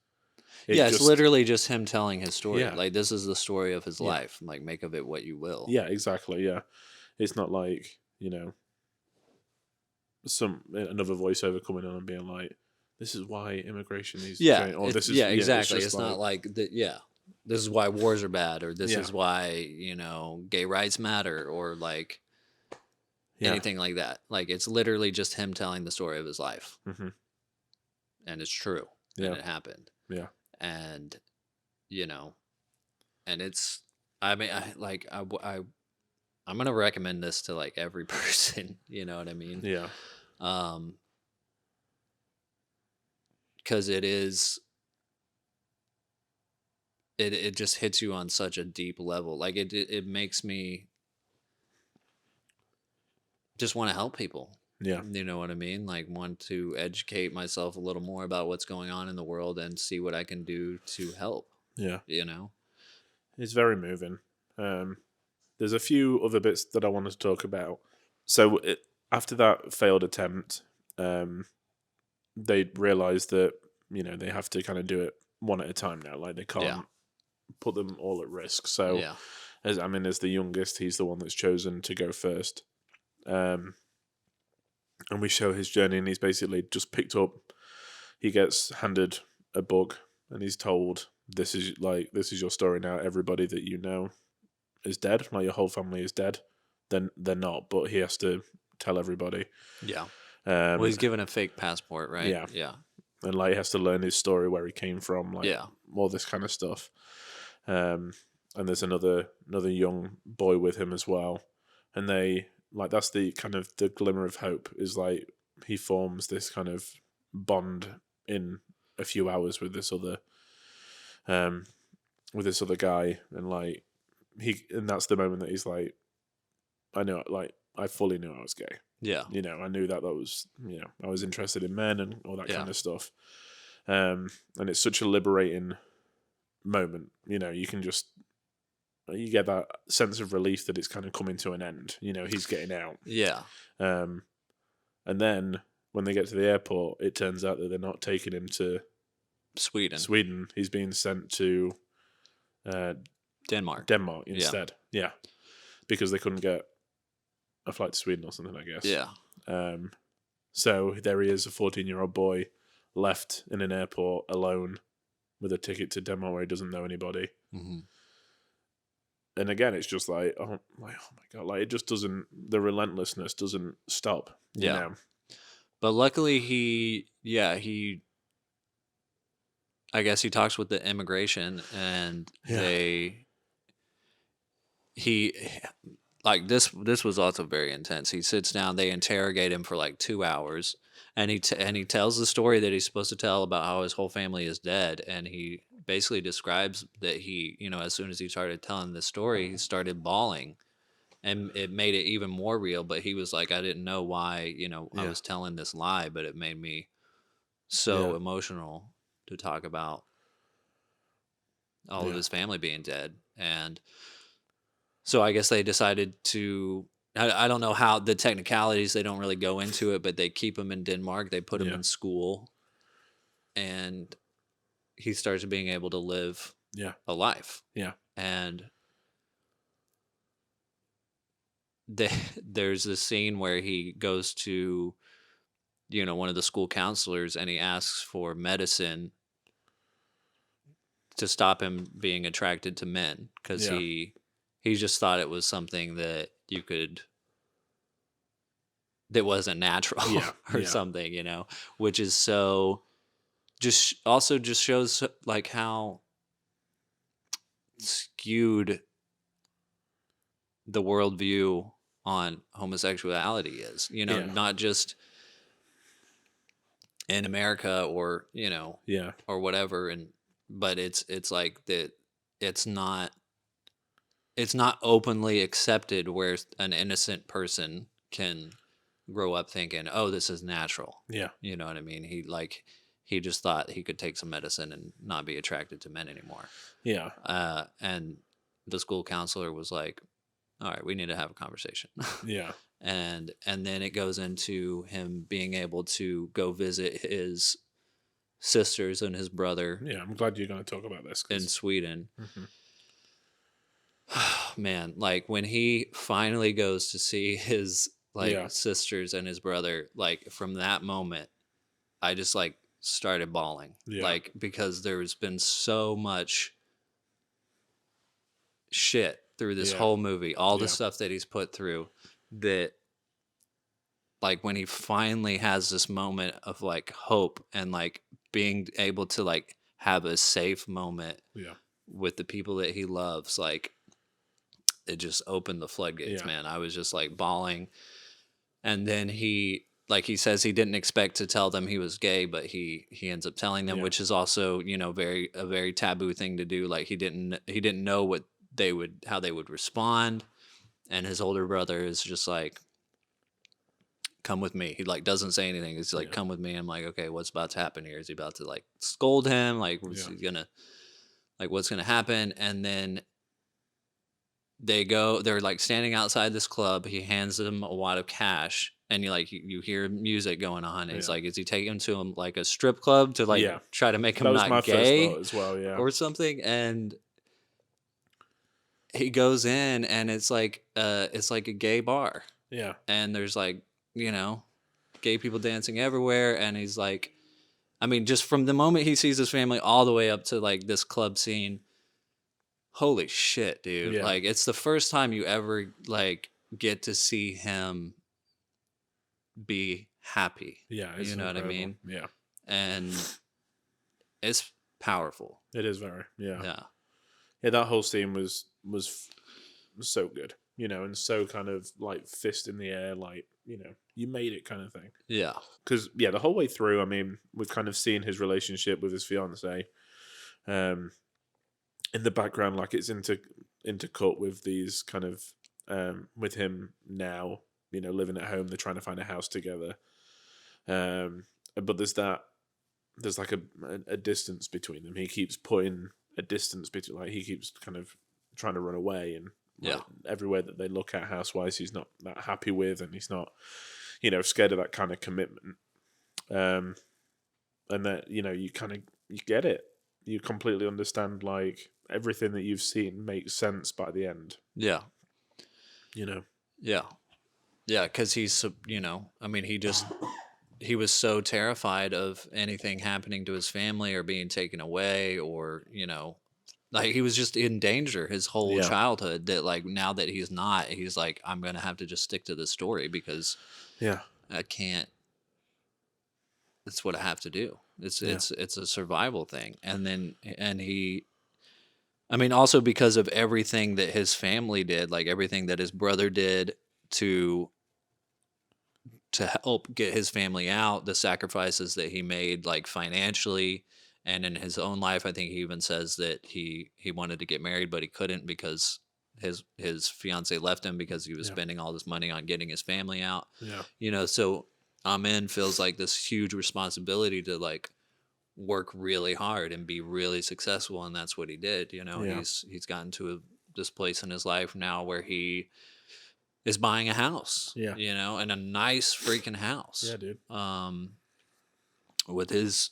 It's literally just him telling his story. Yeah. Like, this is the story of his Yeah. life. Like, make of it what you will. Yeah, exactly. Yeah, it's not like another voiceover coming on and being like, "This is why immigration needs to change," or "This is exactly. just It's not like that. Yeah, this is why wars are bad, or this Yeah. is why gay rights matter, or like Yeah. anything like that. Like, it's literally just him telling the story of his life, Mhm. and it's true, Yeah. and it happened, Yeah. and and it's. I mean, I'm gonna recommend this to like every person. You know what I mean? Yeah. Because it is. It just hits you on such a deep level. Like, it makes me just want to help people. Yeah. You know what I mean? Like, want to educate myself a little more about what's going on in the world and see what I can do to help. Yeah. It's It's very moving. There's a few other bits that I wanted to talk about. So after that failed attempt, they realized that they have to kind of do it one at a time now. Like, they can't put them all at risk. So yeah. as the youngest, he's the one that's chosen to go first. And we show his journey, and he's basically just picked up. He gets handed a book, and he's told, "This is your story now. Everybody that you know is dead. Like, your whole family is dead. Then they're not, but he has to tell everybody." Yeah. Well, he's given a fake passport, right? Yeah. Yeah. And like, he has to learn his story, where he came from, like, Yeah. all this kind of stuff. And there's another young boy with him as well, and they, like, that's the kind of the glimmer of hope, is like, he forms this kind of bond in a few hours with this other guy, and like, and that's the moment that he's like, I fully knew I was gay. Yeah. I knew that was, I was interested in men and all that Yeah. kind of stuff. And it's such a liberating moment. You can just, you get that sense of relief that it's kind of coming to an end. He's getting out. Yeah. And then when they get to the airport, it turns out that they're not taking him to Sweden. He's being sent to Denmark. Denmark instead. Yeah. Because they couldn't get a flight to Sweden or something, I guess. Yeah. So there he is, a 14-year-old boy, left in an airport alone with a ticket to Denmark where he doesn't know anybody. Mm-hmm. And again, it's just like, oh my God, like, it just doesn't, the relentlessness doesn't stop. You know? But luckily I guess he talks with the immigration, and like this was also very intense. He sits down, they interrogate him for like 2 hours, and he tells the story that he's supposed to tell about how his whole family is dead, and he basically describes that he, as soon as he started telling the story, he started bawling, and it made it even more real. But he was like, I didn't know why, I was telling this lie, but it made me so emotional to talk about all of his family being dead. And so I guess they decided to, I don't know how the technicalities, they don't really go into it, but they keep him in Denmark. They put him in school, and he starts being able to live a life. Yeah. And there's this scene where he goes to, one of the school counselors, and he asks for medicine to stop him being attracted to men, because he just thought it was something that that wasn't natural or something, which is so just shows like how skewed the worldview on homosexuality is, not just in America or, or whatever. But it's like that. It's not openly accepted where an innocent person can grow up thinking, oh, this is natural. Yeah. You know what I mean? He just thought he could take some medicine and not be attracted to men anymore. Yeah. And the school counselor was like, all right, we need to have a conversation. Yeah. And then it goes into him being able to go visit his sisters and his brother. Yeah, I'm glad you're going to talk about this. In Sweden. Man, like when he finally goes to see his sisters and his brother, like from that moment, I just like started bawling. Like, because there's been so much shit through this whole movie, all the stuff that he's put through, that like when he finally has this moment of like hope and like being able to like have a safe moment with the people that he loves, like it just opened the floodgates, man. I was just like bawling. And then he says he didn't expect to tell them he was gay, but he ends up telling them, which is also, a very taboo thing to do. Like he didn't know how they would respond. And his older brother is just like, come with me. He like doesn't say anything. He's like, come with me. I'm like, okay, what's about to happen here? Is he about to like scold him? Like, what's gonna happen? And then they're like standing outside this club. He hands them a wad of cash, and you hear music going on. And he's like, is he taking him to like a strip club to like try to make him not gay as well, or something? And he goes in, and it's like a gay bar. Yeah. And there's like, gay people dancing everywhere. And he's like, I mean, just from the moment he sees his family all the way up to like this club scene, holy shit, dude. Yeah. Like, it's the first time you ever like get to see him be happy. Yeah. You know what I mean? Yeah. And it's powerful. It is very, Yeah. Yeah, that whole scene was so good, and so kind of like fist in the air, like, you made it kind of thing. Yeah. Because, the whole way through, I mean, we've kind of seen his relationship with his fiancée in the background, like it's intercut with these kind of, with him now, living at home, they're trying to find a house together. But there's like a distance between them. He keeps putting a distance between, like he keeps kind of trying to run away, and like, everywhere that they look at house-wise, he's not that happy with, and he's not, scared of that kind of commitment. And that, you get it. You completely understand, like, everything that you've seen makes sense by the end. Yeah. Yeah. Yeah, because he's, I mean, he was so terrified of anything happening to his family or being taken away, or, like he was just in danger his whole childhood, that like now that he's not, he's like, I'm going to have to just stick to this story because I can't, it's what I have to do. It's a survival thing. And he I mean, also because of everything that his family did, like everything that his brother did to help get his family out, the sacrifices that he made, like financially and in his own life. I think he even says that he wanted to get married, but he couldn't because his fiance left him because he was spending all this money on getting his family out. Yeah. You know, so Amen feels like this huge responsibility to like work really hard and be really successful, and that's what he did. You know, Yeah. he's gotten to this place in his life now where he is buying a house. Yeah. You know, and a nice freaking house. Yeah, dude. With his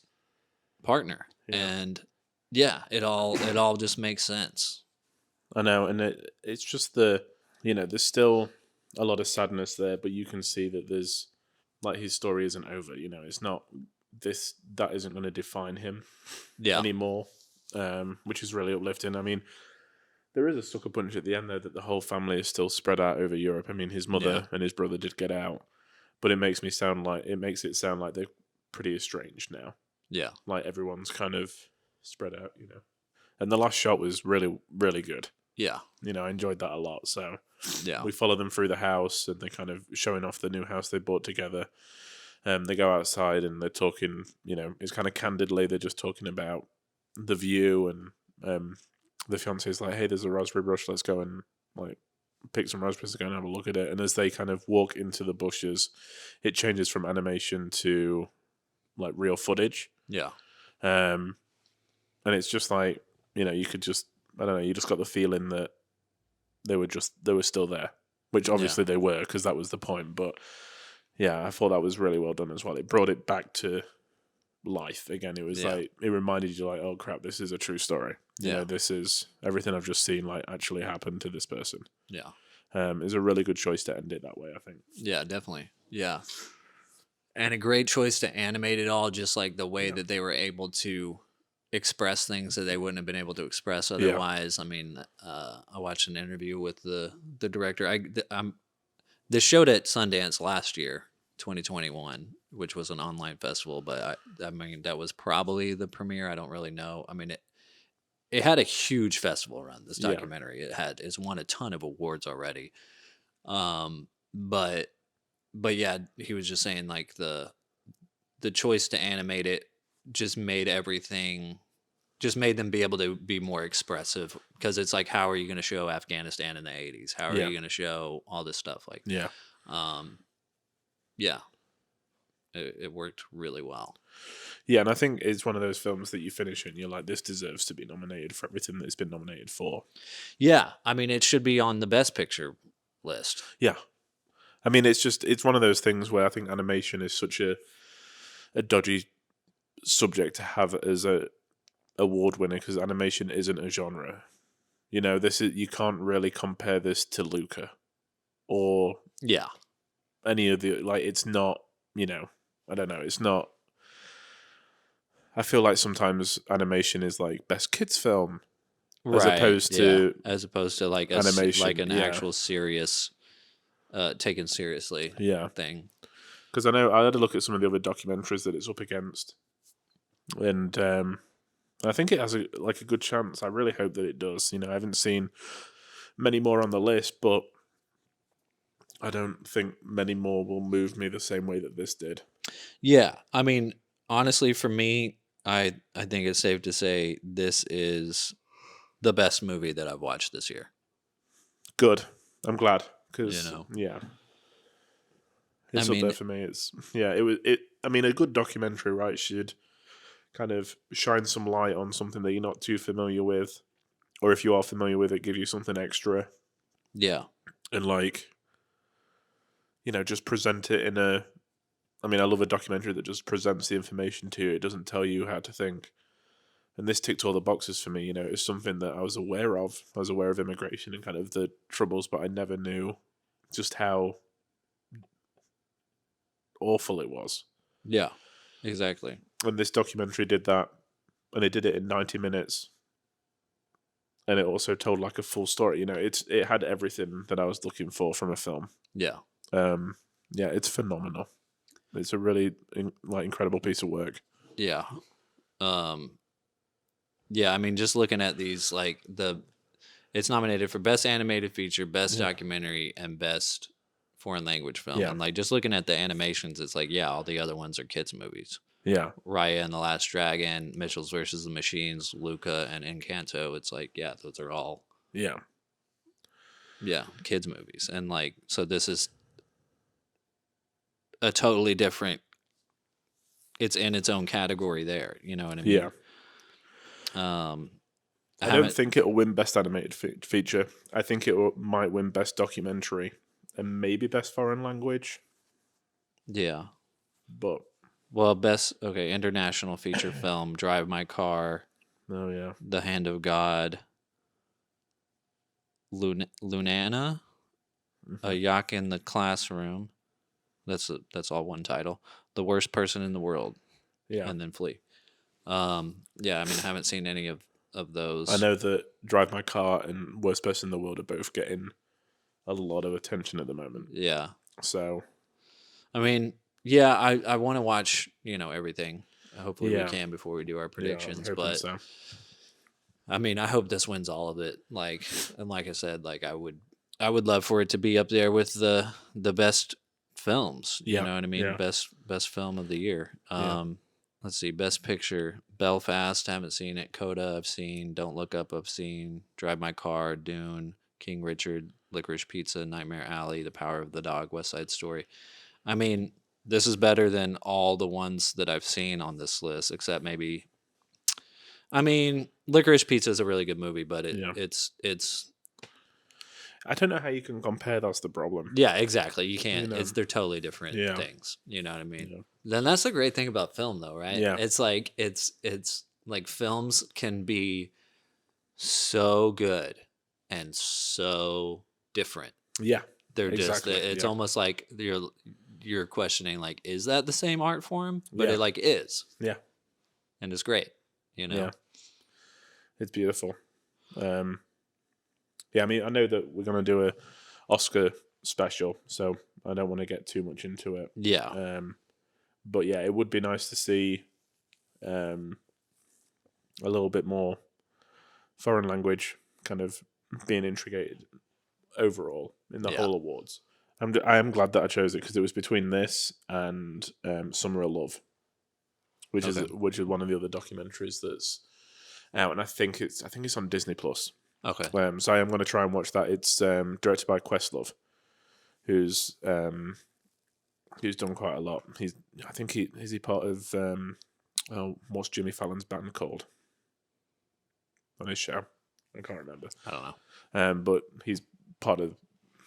partner. Yeah. And yeah, it all just makes sense. I know, and it's just there's still a lot of sadness there, but you can see that there's like his story isn't over. You know, it's not that isn't going to define him anymore, which is really uplifting. I mean, there is a sucker punch at the end though that the whole family is still spread out over Europe. I mean, his mother and his brother did get out, but it makes it sound like they're pretty estranged now. Yeah, like everyone's kind of spread out, you know. And the last shot was really, really good. Yeah. You know, I enjoyed that a lot. So yeah, we follow them through the house and they're kind of showing off the new house they bought together. They go outside and they're talking, you know, it's kind of candidly, they're just talking about the view, and the fiance's like, hey, there's a raspberry bush, let's go and like pick some raspberries to go and have a look at it. And as they kind of walk into the bushes, it changes from animation to like real footage. Yeah. And it's just like, you know, you could just, I don't know, you just got the feeling that they were still there, which obviously they were, because that was the point. But yeah, I thought that was really well done as well. It brought it back to life again. It was like, it reminded you like, oh crap, this is a true story. You know, this is everything I've just seen like actually happened to this person. Yeah. It's a really good choice to end it that way, I think. Yeah, definitely. Yeah. And a great choice to animate it all, just like the way that they were able to express things that they wouldn't have been able to express otherwise. I mean, I watched an interview with the director. This showed at Sundance last year, 2021, which was an online festival, but I mean, that was probably the premiere. I don't really know. I mean, it had a huge festival run, this documentary. It's won a ton of awards already. But yeah, he was just saying like the choice to animate it just made them be able to be more expressive, because it's like, how are you going to show Afghanistan in the 80s? How are you going to show all this stuff? Like, it worked really well. Yeah, and I think it's one of those films that you finish and you're like, this deserves to be nominated for everything that it's been nominated for. Yeah, I mean, it should be on the Best Picture list. Yeah. I mean, it's one of those things where I think animation is such a dodgy subject to have as a award winner, because animation isn't a genre. You know, you can't really compare this to Luca or any of the, like, it's not, you know, I don't know, it's not. I feel like sometimes animation is like best kids film, as opposed to like animation, like an actual serious, taken seriously thing. Because I know I had a look at some of the other documentaries that it's up against, and I think it has a good chance. I really hope that it does. You know, I haven't seen many more on the list, but I don't think many more will move me the same way that this did. Yeah, I mean, honestly, for me, I think it's safe to say this is the best movie that I've watched this year. Good. I'm glad, because you know, it's up there for me. I mean, a good documentary, right, should kind of shine some light on something that you're not too familiar with, or if you are familiar with it, give you something extra. Yeah, and like, you know, just present it in a. I mean, I love a documentary that just presents the information to you. It doesn't tell you how to think. And this ticked all the boxes for me. You know, it was something that I was aware of. I was aware of immigration and kind of the troubles, but I never knew just how awful it was. Yeah, exactly. And this documentary did that, and it did it in 90 minutes. And it also told like a full story. You know, it had everything that I was looking for from a film. Yeah. It's phenomenal. It's a really incredible piece of work. Yeah. Yeah, I mean, just looking at these, like it's nominated for best animated feature, best documentary, and best foreign language film. Yeah. And like just looking at the animations, it's like, yeah, all the other ones are kids movies. Yeah. Raya and the Last Dragon, Mitchell's versus the Machines, Luca, and Encanto. It's like, yeah, those are all Yeah. kids movies. And like, so this is a totally different. It's in its own category there. You know what I mean? Yeah. I don't haven't- think it'll win best animated feature. I think might win best documentary and maybe best foreign language. Yeah. But Well, best international feature film: Drive My Car, oh yeah, The Hand of God, Lunana, A Yak in the Classroom. That's all one title. The Worst Person in the World, yeah. and then Flee. Yeah, I mean, I haven't seen any of those. I know that Drive My Car and Worst Person in the World are both getting a lot of attention at the moment. Yeah, So I mean, yeah, I want to watch everything. Hopefully Yeah. we can before we do our yeah, I'm predictions. hoping But so. I mean, I hope this wins all of it. Like, and like I said, like I would love for it to be up there with the best films. Yeah, You know what I mean? yeah. Best film of the year. Yeah. Let's see, best picture: Belfast, haven't seen it. Coda, I've seen. Don't Look Up, I've seen. Drive My Car, Dune, King Richard, Licorice Pizza, Nightmare Alley, The Power of the Dog, West Side Story. I mean, this is better than all the ones that I've seen on this list, except maybe. I mean, Licorice Pizza is a really good movie, but Yeah. it's I don't know how you can compare. That's the problem. yeah, exactly. You can't. You know. They're totally different Yeah. things. You know what I mean? Yeah. Then that's the great thing about film, though, right? Yeah. It's like it's like films can be so good and so different. Yeah, They're Exactly, just. It's yeah. almost like you're questioning, like, is that the same art form? But Yeah. it like is. Yeah. And it's great. yeah. It's beautiful. Yeah, I mean, I know that we're gonna do a Oscar special, so I don't want to get too much into it. Yeah. But yeah, it would be nice to see a little bit more foreign language kind of being integrated overall in the Yeah. whole awards. I am glad that I chose it because it was between this and Summer of Love, which is one of the other documentaries that's out, and I think it's on Disney Plus. Okay. So I am going to try and watch that. It's directed by Questlove, who's done quite a lot. Is he part of what's Jimmy Fallon's band called on his show? I can't remember. I don't know. But he's part of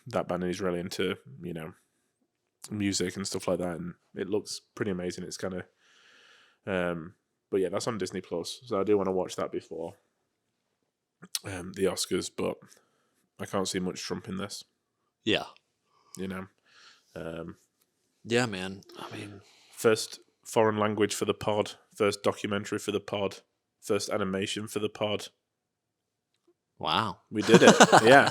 that band, and he's really into music and stuff like that, and it looks pretty amazing. It's kind of but yeah, that's on Disney Plus, so I do want to watch that before the Oscars, but I can't see much Trump in this. Yeah. Yeah, man. I mean, First foreign language for the pod, first documentary for the pod, first animation for the pod. wow. We did it. Yeah.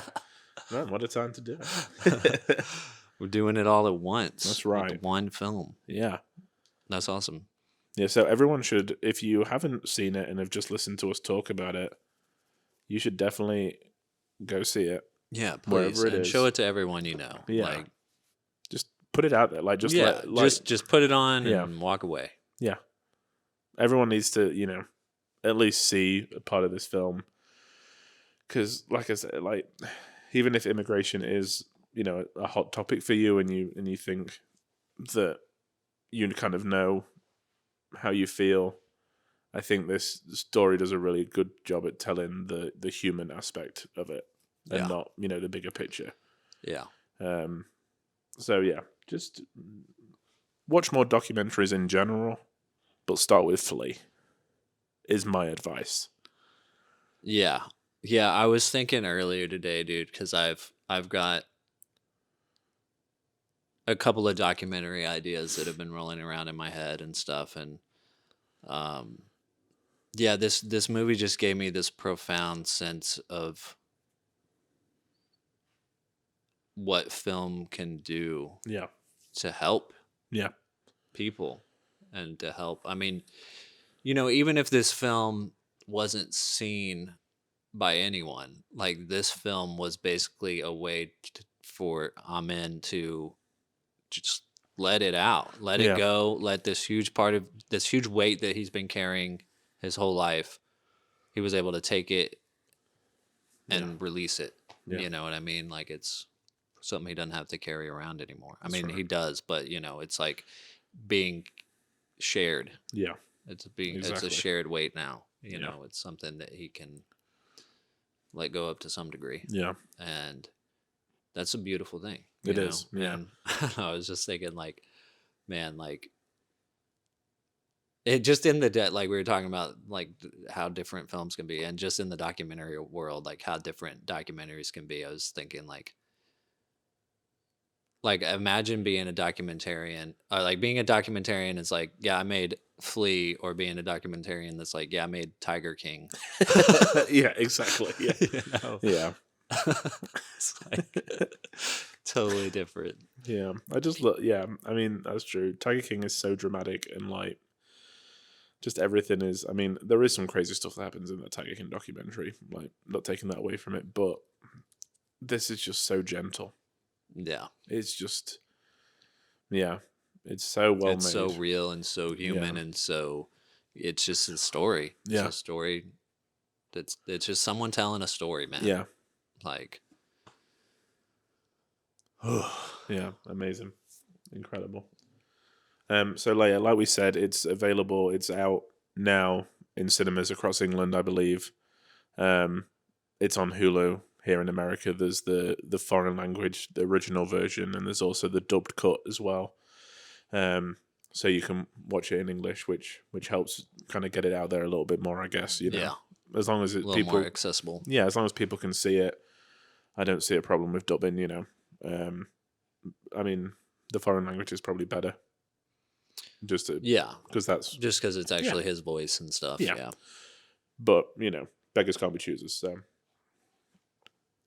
Man, what a time to do it. We're doing it all at once. That's with right. one film. Yeah. That's awesome. Yeah, so everyone should, if you haven't seen it and have just listened to us talk about it, you should definitely go see it. Yeah, Wherever please. it And is. show it to everyone you know. Yeah. Like, Just put it out there. Like, just yeah, just put it on Yeah. and walk away. yeah. Everyone needs to, at least see a part of this film. Because, like I said, like, even if immigration is, a hot topic for you, and you think that you kind of know how you feel, I think this story does a really good job at telling the human aspect of it, and Yeah. not the bigger picture. Yeah. So yeah, just watch more documentaries in general, but start with Flea. Is my advice. Yeah. Yeah, I was thinking earlier today, dude, because I've got a couple of documentary ideas that have been rolling around in my head and stuff, and yeah, this movie just gave me this profound sense of what film can do Yeah, to help yeah, people and to help. I mean, even if this film wasn't seen by anyone. Like this film was basically a way for Amin to just let it out, let Yeah. it go, let this huge weight that he's been carrying his whole life, he was able to take it and release it. Yeah. You know what I mean? Like it's something he doesn't have to carry around anymore. I mean, right. he does, but you know, it's like being shared. Yeah. It's Exactly. a shared weight now. You Yeah. know, it's something that he can let go of to some degree. Yeah. And that's a beautiful thing. It you is, know? yeah. And I was just thinking, like, man, like, it just in the like we were talking about, like how different films can be, and just in the documentary world, like how different documentaries can be. I was thinking, like imagine being a documentarian, like being a documentarian is like, yeah, I made Flea, or being a documentarian that's like, yeah, I made Tiger King. Yeah, exactly. Yeah. You know? Yeah. It's like totally different. Yeah. I just look, yeah, I mean, that's true. Tiger King is so dramatic, and like, just everything is, I mean, there is some crazy stuff that happens in the Tiger King documentary, like, not taking that away from it, but this is just so gentle. Yeah. It's just, yeah, it's so well It's made. so real and so human, Yeah. and so it's just a story. Yeah. It's a story it's just someone telling a story, man. Yeah. Like Yeah, amazing. Incredible. So like we said, it's available, it's out now in cinemas across England, I believe. It's on Hulu here in America. There's the foreign language, the original version, and there's also the dubbed cut as well. So you can watch it in English, which helps kind of get it out there a little bit more, I guess, you know. yeah, As long as a little people more accessible. yeah, as long as people can see it, I don't see a problem with dubbing, you know. I mean, the foreign language is probably better. Yeah. Because that's, Just because it's actually his voice and stuff. Yeah. Yeah. but, you know, beggars can't be choosers, so.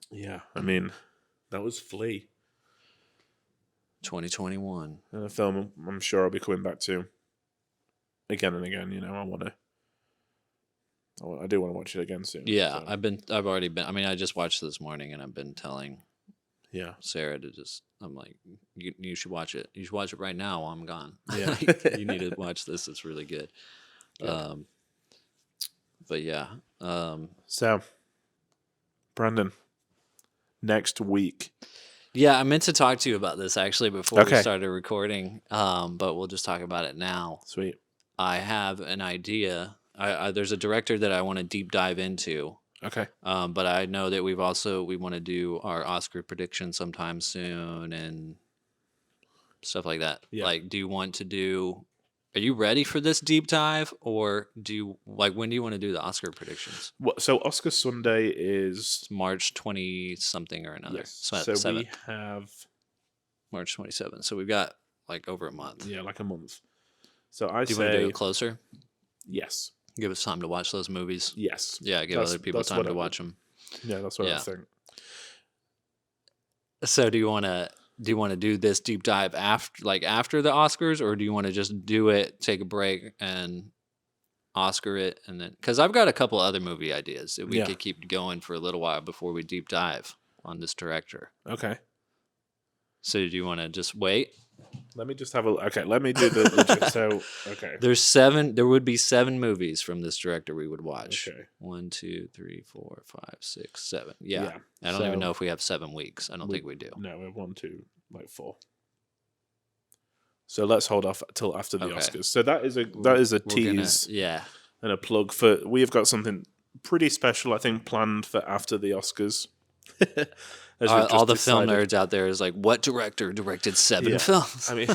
Yeah, I mean, that was Flea. 2021. And a film I'm sure I'll be coming back to again and again, you know. I do want to watch it again soon. Yeah, so. I've already been. I mean, I just watched this morning, and I've been telling Yeah. Sarah to just. I'm like, you should watch it. You should watch it right now while I'm gone. Yeah. Like, you need to watch this. It's really good. Yeah. But yeah. So, Brandon, next week. Yeah, I meant to talk to you about this actually before we Okay. started recording. But we'll just talk about it now. Sweet. I have an idea. There's a director that I want to deep dive into. Okay. But I know that we want to do our Oscar prediction sometime soon and stuff like that. Yeah. Like, are you ready for this deep dive, or when do you want to do the Oscar predictions? So Oscar Sunday is It's March 20 something or another. yes. So So 7th, we have March 27th. So we've got like over a month. like a month. So I Do you want to do say it closer? yes. Give us time to watch those movies. Yes. Yeah, give That's- other people that's time what to I would- watch them. Yeah, that's what I Yeah. think. So do you want to do this deep dive after the Oscars, or do you want to just do it, take a break, and Oscar it, and then because I've got a couple other movie ideas that we Yeah. could keep going for a little while before we deep dive on this director. Okay. So do you want to just wait? Let me just have a okay. Let me do the legit. So okay. There would be 7 movies from this director we would watch. Okay. 1, 2, 3, 4, 5, 6, 7. Yeah. Yeah. I don't even So- know if we have 7 weeks. I don't think we do. No, we have 1, 2, like 4. So let's hold off till after the Okay. Oscars. So that is a We're tease yeah. and a plug for. We have got something pretty special, I think, planned for after the Oscars. As we've All just the film decided. nerds out there is like, what director directed 7 Yeah. films? I mean,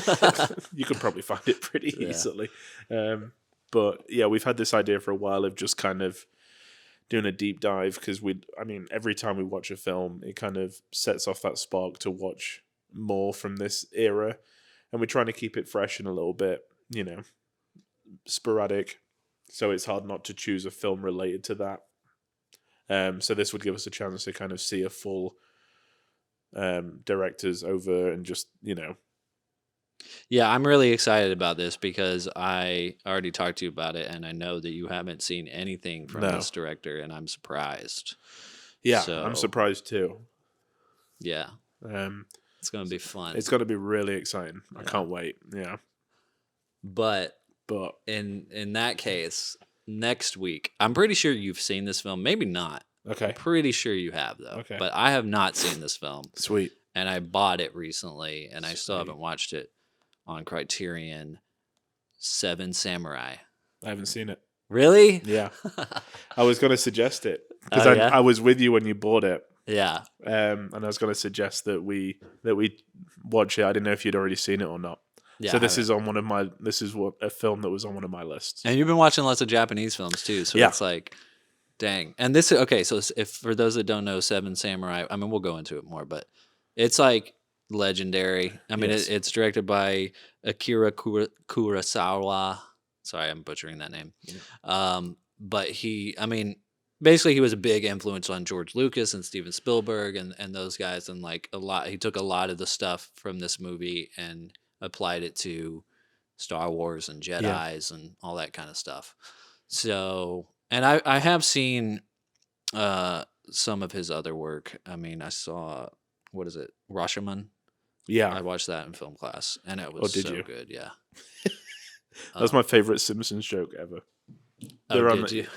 you could probably find it pretty Yeah. easily. But yeah, we've had this idea for a while of just kind of doing a deep dive because every time we watch a film, it kind of sets off that spark to watch more from this era. And we're trying to keep it fresh and a little bit, you know, sporadic. So it's hard not to choose a film related to that. So this would give us a chance to kind of see a full directors over and just, you know, Yeah, I'm really excited about this because I already talked to you about it, and I know that you haven't seen anything from No. this director, and I'm surprised. Yeah, So- I'm surprised too. Yeah, Um, it's going to be fun. it's going to be really exciting. I can't wait. Yeah, But but in that case, next week, I'm pretty sure you've seen this film. Maybe not. okay, Pretty sure you have, though. Okay. But I have not seen this film, sweet. and I bought it recently, and I still Sweet. haven't watched it on Criterion. Seven Samurai. I haven't seen it. Really? Yeah, I was going to suggest it because Oh, yeah? I was with you when you bought it. Yeah. And I was going to suggest that we watch it. I didn't know if you'd already seen it or not. Yeah. So I this haven't. is on one of my. This is a film that was on one of my lists. And you've been watching lots of Japanese films too, so Yeah. it's like, dang. And this, okay, so if for those that don't know, Seven Samurai, I mean, we'll go into it more, but it's like legendary. I mean, Yes. it's directed by Akira Kurosawa. Sorry, I'm butchering that name. But I mean, basically he was a big influence on George Lucas and Steven Spielberg and those guys, and like he took a lot of the stuff from this movie and applied it to Star Wars and Jedis and all that kind of stuff. So, and I have seen some of his other work. I mean, I saw, what is it, Rashomon? I Yeah, watched that in film class, and it was did so you? good. Yeah. that's my favorite Simpsons joke ever. Oh, They're on did the- you?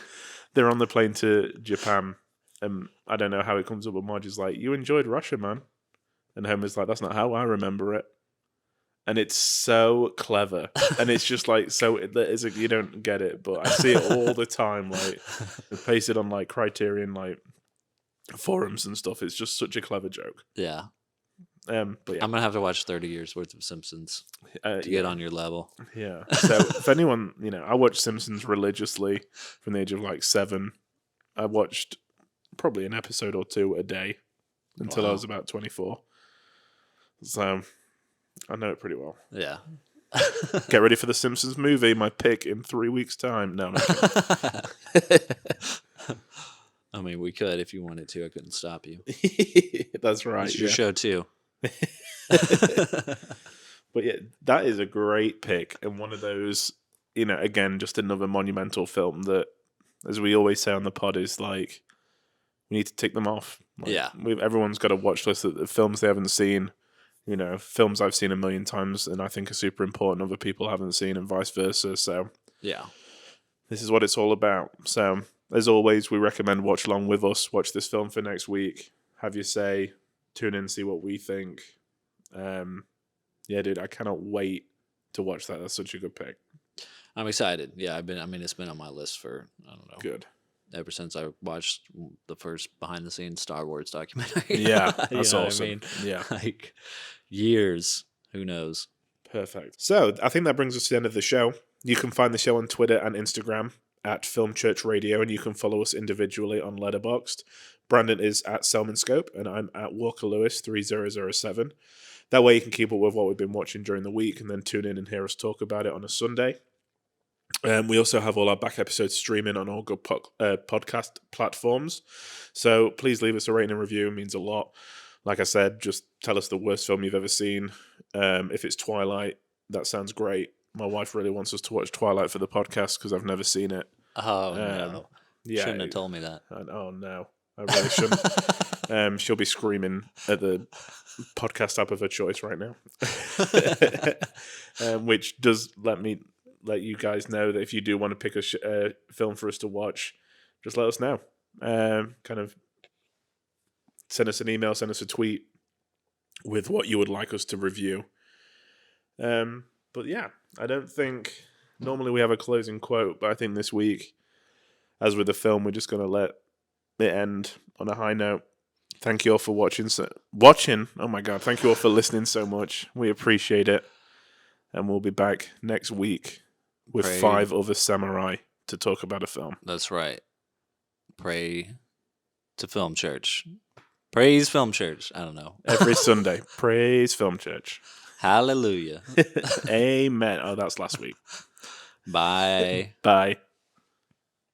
They're on the plane to Japan, and I don't know how it comes up, but Marge is like, "You enjoyed Russia, man," and Homer's like, "That's not how I remember it." And it's so clever, and it's just like you don't get it, but I see it all the time. Like they paste it on like Criterion, like forums and stuff. It's just such a clever joke. Yeah. But yeah, I'm gonna have to watch 30 years worth of Simpsons to yeah. get on your level. Yeah. So if anyone, I watched Simpsons religiously from the age of like 7. I watched probably an episode or 2 a day until I Wow. was about 24. So I know it pretty well. Yeah. Get ready for the Simpsons movie, my pick in 3 weeks' time. No, I'm not kidding. I mean, we could if you wanted to. I couldn't stop you. That's right. It's your yeah. show too. But yeah, that is a great pick and one of those, again, just another monumental film that, as we always say on the pod, is like we need to tick them off. Like, Yeah. everyone's got a watch list of the films they haven't seen. Films I've seen a million times and I think are super important, other people haven't seen, and vice versa. So Yeah. this is what it's all about. So as always, we recommend watch along with us. Watch this film for next week. Have your say. Tune in, see what we think. Yeah, dude, I cannot wait to watch that. That's such a good pick. I'm excited. Yeah, it's been on my list for, I don't know, Good. ever since I watched the first behind the scenes Star Wars documentary. Yeah, You that's know what awesome. I mean? Yeah, Like years. Who knows? perfect. So I think that brings us to the end of the show. You can find the show on Twitter and Instagram at Film Church Radio, and you can follow us individually on Letterboxd. Brandon is at Selman Scope, and I'm at Walker Lewis 3007. That way you can keep up with what we've been watching during the week and then tune in and hear us talk about it on a Sunday. We also have all our back episodes streaming on all good podcast platforms. So please leave us a rating and review. It means a lot. Like I said, just tell us the worst film you've ever seen. If it's Twilight, that sounds great. My wife really wants us to watch Twilight for the podcast because I've never seen it. Oh, no. Yeah, Shouldn't have told me that. oh no, I really shouldn't. She'll be screaming at the podcast app of her choice right now, which does let you guys know that if you do want to pick a film for us to watch, just let us know. Kind of send us an email, send us a tweet with what you would like us to review. But yeah, I don't think normally we have a closing quote, but I think this week, as with the film, we're just going to let it end on a high note. Thank you all for watching. Oh my God. Thank you all for listening so much. We appreciate it. And we'll be back next week with Pray. 5 other samurai to talk about a film. That's right. Pray to Film Church. Praise Film Church. I don't know. Every Sunday. Praise Film Church. Hallelujah. Amen. Oh, that's last week. Bye. Bye.